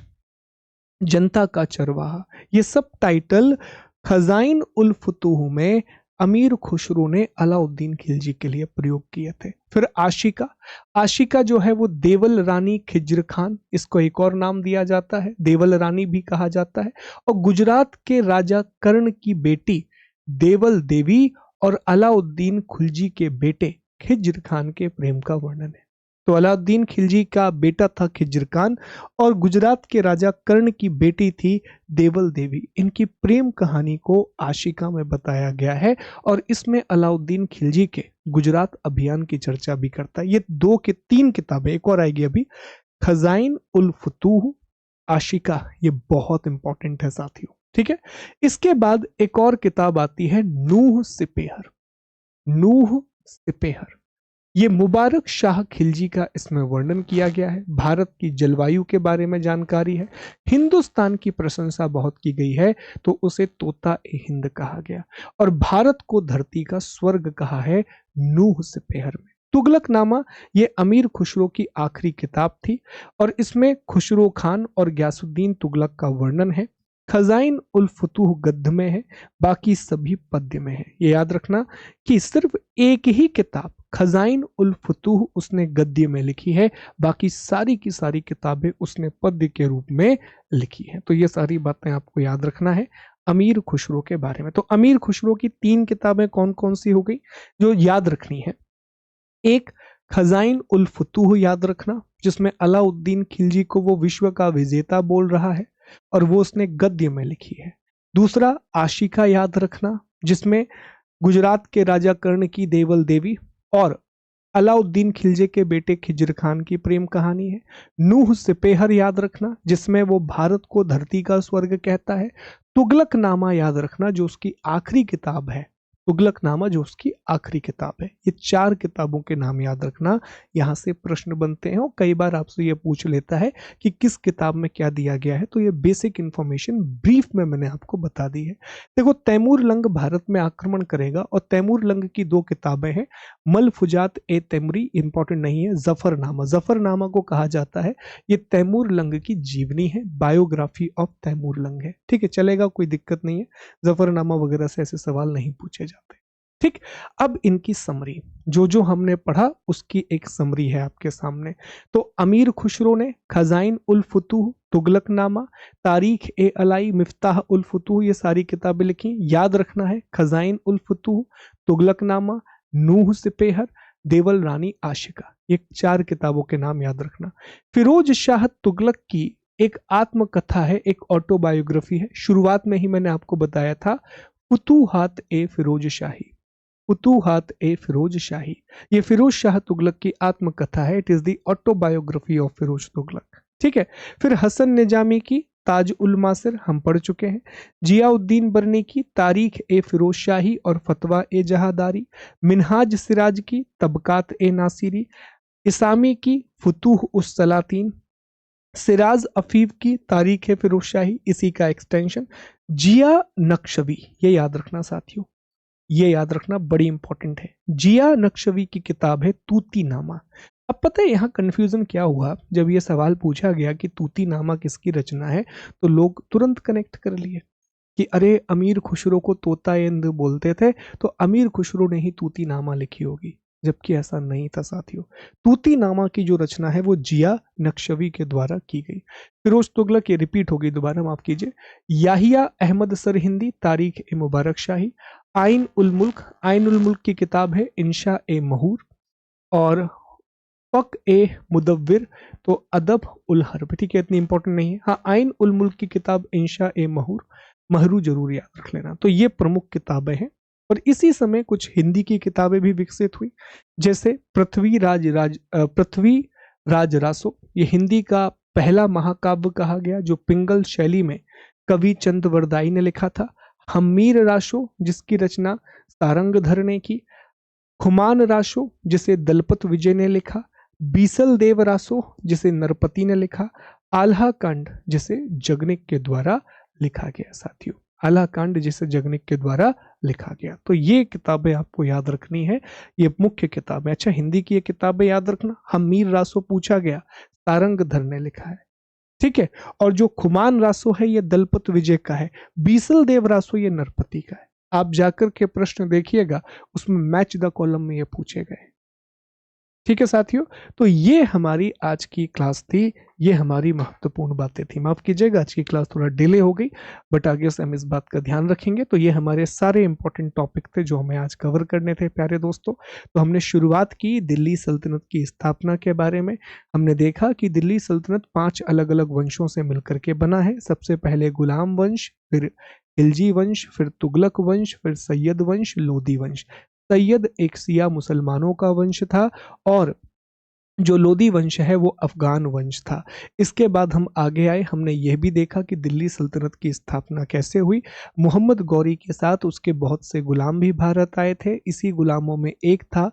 जनता का चरवाहा। ये सब टाइटल खजाइन उल फुतूह में अमीर खुसरो ने अलाउद्दीन खिलजी के लिए प्रयोग किए थे। फिर आशिका, आशिका जो है वो देवल रानी खिज्र खान, इसको एक और नाम दिया जाता है, देवल रानी भी कहा जाता है। और गुजरात के राजा कर्ण की बेटी देवल देवी और अलाउद्दीन खिलजी के बेटे खिज्र खान के प्रेम का वर्णन है। तो अलाउद्दीन खिलजी का बेटा था खिज्र खान और गुजरात के राजा कर्ण की बेटी थी देवल देवी। इनकी प्रेम कहानी को आशिका में बताया गया है और इसमें अलाउद्दीन खिलजी के गुजरात अभियान की चर्चा भी करता है। ये 3 किताबें, एक और आएगी अभी, खजाइन उल फुतूह, आशिका, ये बहुत इंपॉर्टेंट है साथियों। ठीक है, इसके बाद एक और किताब आती है नूह सिपेहर। नूह सिपेहर, ये मुबारक शाह खिलजी का इसमें वर्णन किया गया है। भारत की जलवायु के बारे में जानकारी है। हिंदुस्तान की प्रशंसा बहुत की गई है, तो उसे तोता ए हिंद कहा गया। और भारत को धरती का स्वर्ग कहा है नूह सिपेहर में। तुगलकनामा, ये अमीर खुसरो की आखिरी किताब थी और इसमें खुसरो खान और ग्यासुद्दीन तुगलक का वर्णन है। खजाइन उल फुतूह गद्य में है, बाकी सभी पद्य में है। ये याद रखना कि सिर्फ एक ही किताब खजाइन उल फुतूह उसने गद्य में लिखी है, बाकी सारी की सारी किताबें उसने पद्य के रूप में लिखी है। तो ये सारी बातें आपको याद रखना है अमीर खुसरो के बारे में। तो अमीर खुसरो की 3 किताबें कौन कौन सी हो गई जो याद रखनी है? एक, खजाइन उल फुतूह याद रखना, जिसमें अलाउद्दीन खिलजी को वो विश्व का विजेता बोल रहा है और वो उसने गद्य में लिखी है। दूसरा, आशिका याद रखना, जिसमें गुजरात के राजा कर्ण की देवल देवी और अलाउद्दीन खिलजी के बेटे खिज्र खान की प्रेम कहानी है। नूह सिपेहर याद रखना, जिसमें वो भारत को धरती का स्वर्ग कहता है। तुगलकनामा याद रखना, जो उसकी आखिरी किताब है। तुगलकनामा जो उसकी आखिरी किताब है। ये 4 किताबों के नाम याद रखना, यहाँ से प्रश्न बनते हैं और कई बार आपसे ये पूछ लेता है कि किस किताब में क्या दिया गया है। तो ये बेसिक इंफॉर्मेशन ब्रीफ में मैंने आपको बता दी है। देखो, तैमूर लंग भारत में आक्रमण करेगा और तैमूर लंग की 2 किताबें हैं। मलफुजात ए तैमूरी इंपॉर्टेंट नहीं है, जफरनामा, जफरनामा को कहा जाता है, ये तैमूर लंग की जीवनी है, बायोग्राफी ऑफ तैमूर लंग है। ठीक है, चलेगा, कोई दिक्कत नहीं है, जफरनामा वगैरह से ऐसे सवाल नहीं पूछे जाते। ठीक, अब इनकी समरी, जो जो हमने पढ़ा उसकी एक समरी है आपके सामने। तो अमीर खुसरो ने खजाइन उल फुतूह, तुगलकनामा, तारीख ए अलाई, मिफ्ताह उल फुतूह, ये सारी किताबें लिखी। याद रखना है, खजाइन उल फुतूह, तुगलकनामा, नूह सिपेहर, देवल रानी आशिका, ये 4 किताबों के नाम याद रखना। फिरोज शाह तुगलक की एक आत्मकथा है, एक ऑटोबायोग्राफी है। शुरुआत में ही मैंने आपको बताया था, फुतूहात ए फिरोज शाही, फुतूहात ए फिरोज शाही, ये फिरोज शाह तुगलक की आत्मकथा है। It is the autobiography of Firoz Tughlaq. ठीक है, फिर हसन निजामी की ताज उल मासिर हम पढ़ चुके हैं। जियाउद्दीन बरनी की तारीख ए फिरोज शाही और फतवा ए जहादारी। मिनहाज सिराज की तबकात ए नासिरी। इसामी की फुतूह उस सलातीन। सिराज अफीफ की तारीख ए फिरोज शाही, इसी का एक्सटेंशन। जिया नक्शवी, ये याद रखना साथियों, ये याद रखना, बड़ी इंपॉर्टेंट है। जिया नक्शवी की किताब है तूतीनामा। अब पता है यहाँ कंफ्यूजन क्या हुआ, जब ये सवाल पूछा गया कि तूतीनामा किसकी रचना है, तो लोग तुरंत कनेक्ट कर लिए कि अरे अमीर खुसरो को तोताएंद बोलते थे, तो अमीर खुसरो ने ही तूतीनामा लिखी होगी, जबकि ऐसा नहीं था साथियों। तूतीनामा की जो रचना है वो जिया नक्शवी के द्वारा की गई। फिरोज तुगलक, ये रिपीट हो गई दोबारा, माफ कीजिए। याहिया अहमद सरहिंदी, तारीख ए मुबारक शाही। आइन उल मुल्क, आइन उल मुल्क की किताब है इंशा ए महूर। और फक ए मुदव्विर, तो अदब उल हर्ब। ठीक है, इतनी इंपॉर्टेंट नहीं है। हाँ, आइन उल मुल्क की किताब इंशा ए महूर, महरू जरूर याद रख लेना। तो ये प्रमुख किताबें हैं। और इसी समय कुछ हिंदी की किताबें भी विकसित हुई, जैसे पृथ्वी राज रासो, ये हिंदी का पहला महाकाव्य कहा गया, जो पिंगल शैली में कवि चंद्रवरदाई ने लिखा था। हम्मीर राशो, जिसकी रचना सारंगधर ने की। खुमान राशो, जिसे दलपत विजय ने लिखा। बीसल देव रासो, जिसे नरपति ने लिखा। आल्हा कांड, जिसे जगनिक के द्वारा लिखा गया साथियों, आल्हा कांड जिसे जगनिक के द्वारा लिखा गया। तो ये किताबें आपको याद रखनी है, ये मुख्य किताबें। अच्छा, हिंदी की ये किताबें याद रखना। हम्मीर रासो पूछा गया, सारंगधर ने लिखा है। ठीक है, और जो खुमान रासो है ये दलपत विजय का है। बीसल देव रासो ये नरपति का है। आप जाकर के प्रश्न देखिएगा, उसमें मैच द कॉलम में ये पूछे गए। ठीक है साथियों, तो ये हमारी आज की क्लास थी, ये हमारी महत्वपूर्ण बातें थी। माफ कीजिएगा, आज की क्लास थोड़ा डिले हो गई, बट आगे से हम इस बात का ध्यान रखेंगे। तो ये हमारे सारे इंपॉर्टेंट टॉपिक थे जो हमें आज कवर करने थे प्यारे दोस्तों। तो हमने शुरुआत की दिल्ली सल्तनत की स्थापना के बारे में। हमने देखा कि दिल्ली सल्तनत 5 अलग अलग वंशों से मिलकर के बना है। सबसे पहले गुलाम वंश, फिर खिलजी वंश, फिर तुगलक वंश, फिर सैयद वंश, लोदी वंश। सैयद एक सिया मुसलमानों का वंश था और जो लोदी वंश है वो अफगान वंश था। इसके बाद हम आगे आए, हमने यह भी देखा कि दिल्ली सल्तनत की स्थापना कैसे हुई। मोहम्मद गौरी के साथ उसके बहुत से गुलाम भी भारत आए थे। इसी गुलामों में एक था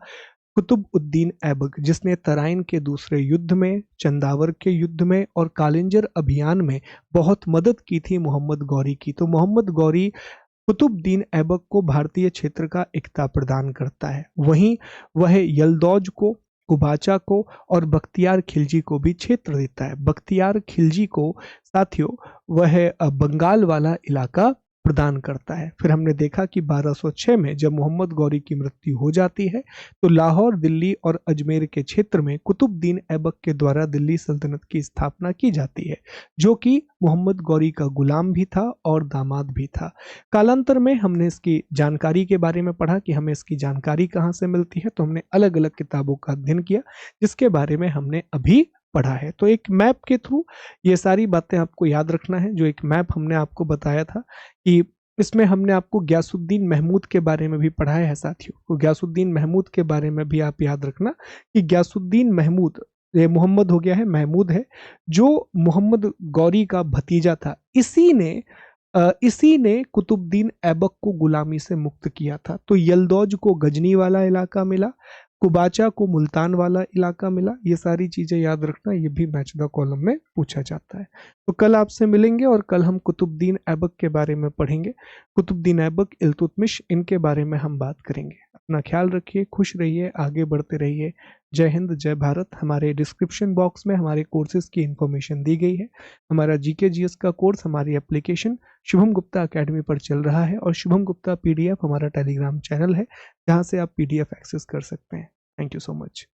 कुतुब उद्दीन ऐबक, जिसने तराइन के दूसरे युद्ध में, चंदावर के युद्ध में और कालिंजर अभियान में बहुत मदद की थी मोहम्मद गौरी की। तो मोहम्मद गौरी कुतुबुद्दीन ऐबक को भारतीय क्षेत्र का इक्ता प्रदान करता है। वहीं वह यलदौज को, कुबाचा को और बख्तियार खिलजी को भी क्षेत्र देता है। बख्तियार खिलजी को साथियों वह बंगाल वाला इलाका प्रदान करता है। फिर हमने देखा कि 1206 में जब मोहम्मद गौरी की मृत्यु हो जाती है तो लाहौर, दिल्ली और अजमेर के क्षेत्र में कुतुबुद्दीन ऐबक के द्वारा दिल्ली सल्तनत की स्थापना की जाती है, जो कि मोहम्मद गौरी का गुलाम भी था और दामाद भी था। कालांतर में हमने इसकी जानकारी के बारे में पढ़ा कि हमें इसकी जानकारी कहाँ से मिलती है, तो हमने अलग अलग किताबों का अध्ययन किया जिसके बारे में हमने अभी पढ़ा है। तो एक मैप के थ्रू ये सारी बातें आपको याद रखना है। जो एक मैप हमने आपको बताया था कि इसमें हमने आपको गयासुद्दीन महमूद के बारे में भी पढ़ाया है साथियों। तो गयासुद्दीन महमूद के बारे में भी आप याद रखना कि गयासुद्दीन महमूद, ये मोहम्मद हो गया है, महमूद है, जो मोहम्मद गौरी का भतीजा था। इसी ने कुतुबुद्दीन ऐबक को गुलामी से मुक्त किया था। तो यलदौज को गजनी वाला इलाका मिला, कुबाचा को मुल्तान वाला इलाका मिला। ये सारी चीजें याद रखना, ये भी मैच द कॉलम में पूछा जाता है। तो कल आपसे मिलेंगे और कल हम कुतुबुद्दीन ऐबक के बारे में पढ़ेंगे। कुतुबुद्दीन ऐबक, इल्तुतमिश, इनके बारे में हम बात करेंगे। अपना ख्याल रखिए, खुश रहिए, आगे बढ़ते रहिए। जय हिंद, जय भारत। हमारे डिस्क्रिप्शन बॉक्स में हमारे कोर्सेज की इंफॉर्मेशन दी गई है। हमारा जीके जीएस का कोर्स हमारी एप्लीकेशन शुभम गुप्ता अकेडमी पर चल रहा है, और शुभम गुप्ता पीडीएफ हमारा टेलीग्राम चैनल है, जहां से आप पीडीएफ एक्सेस कर सकते हैं। Thank you so much.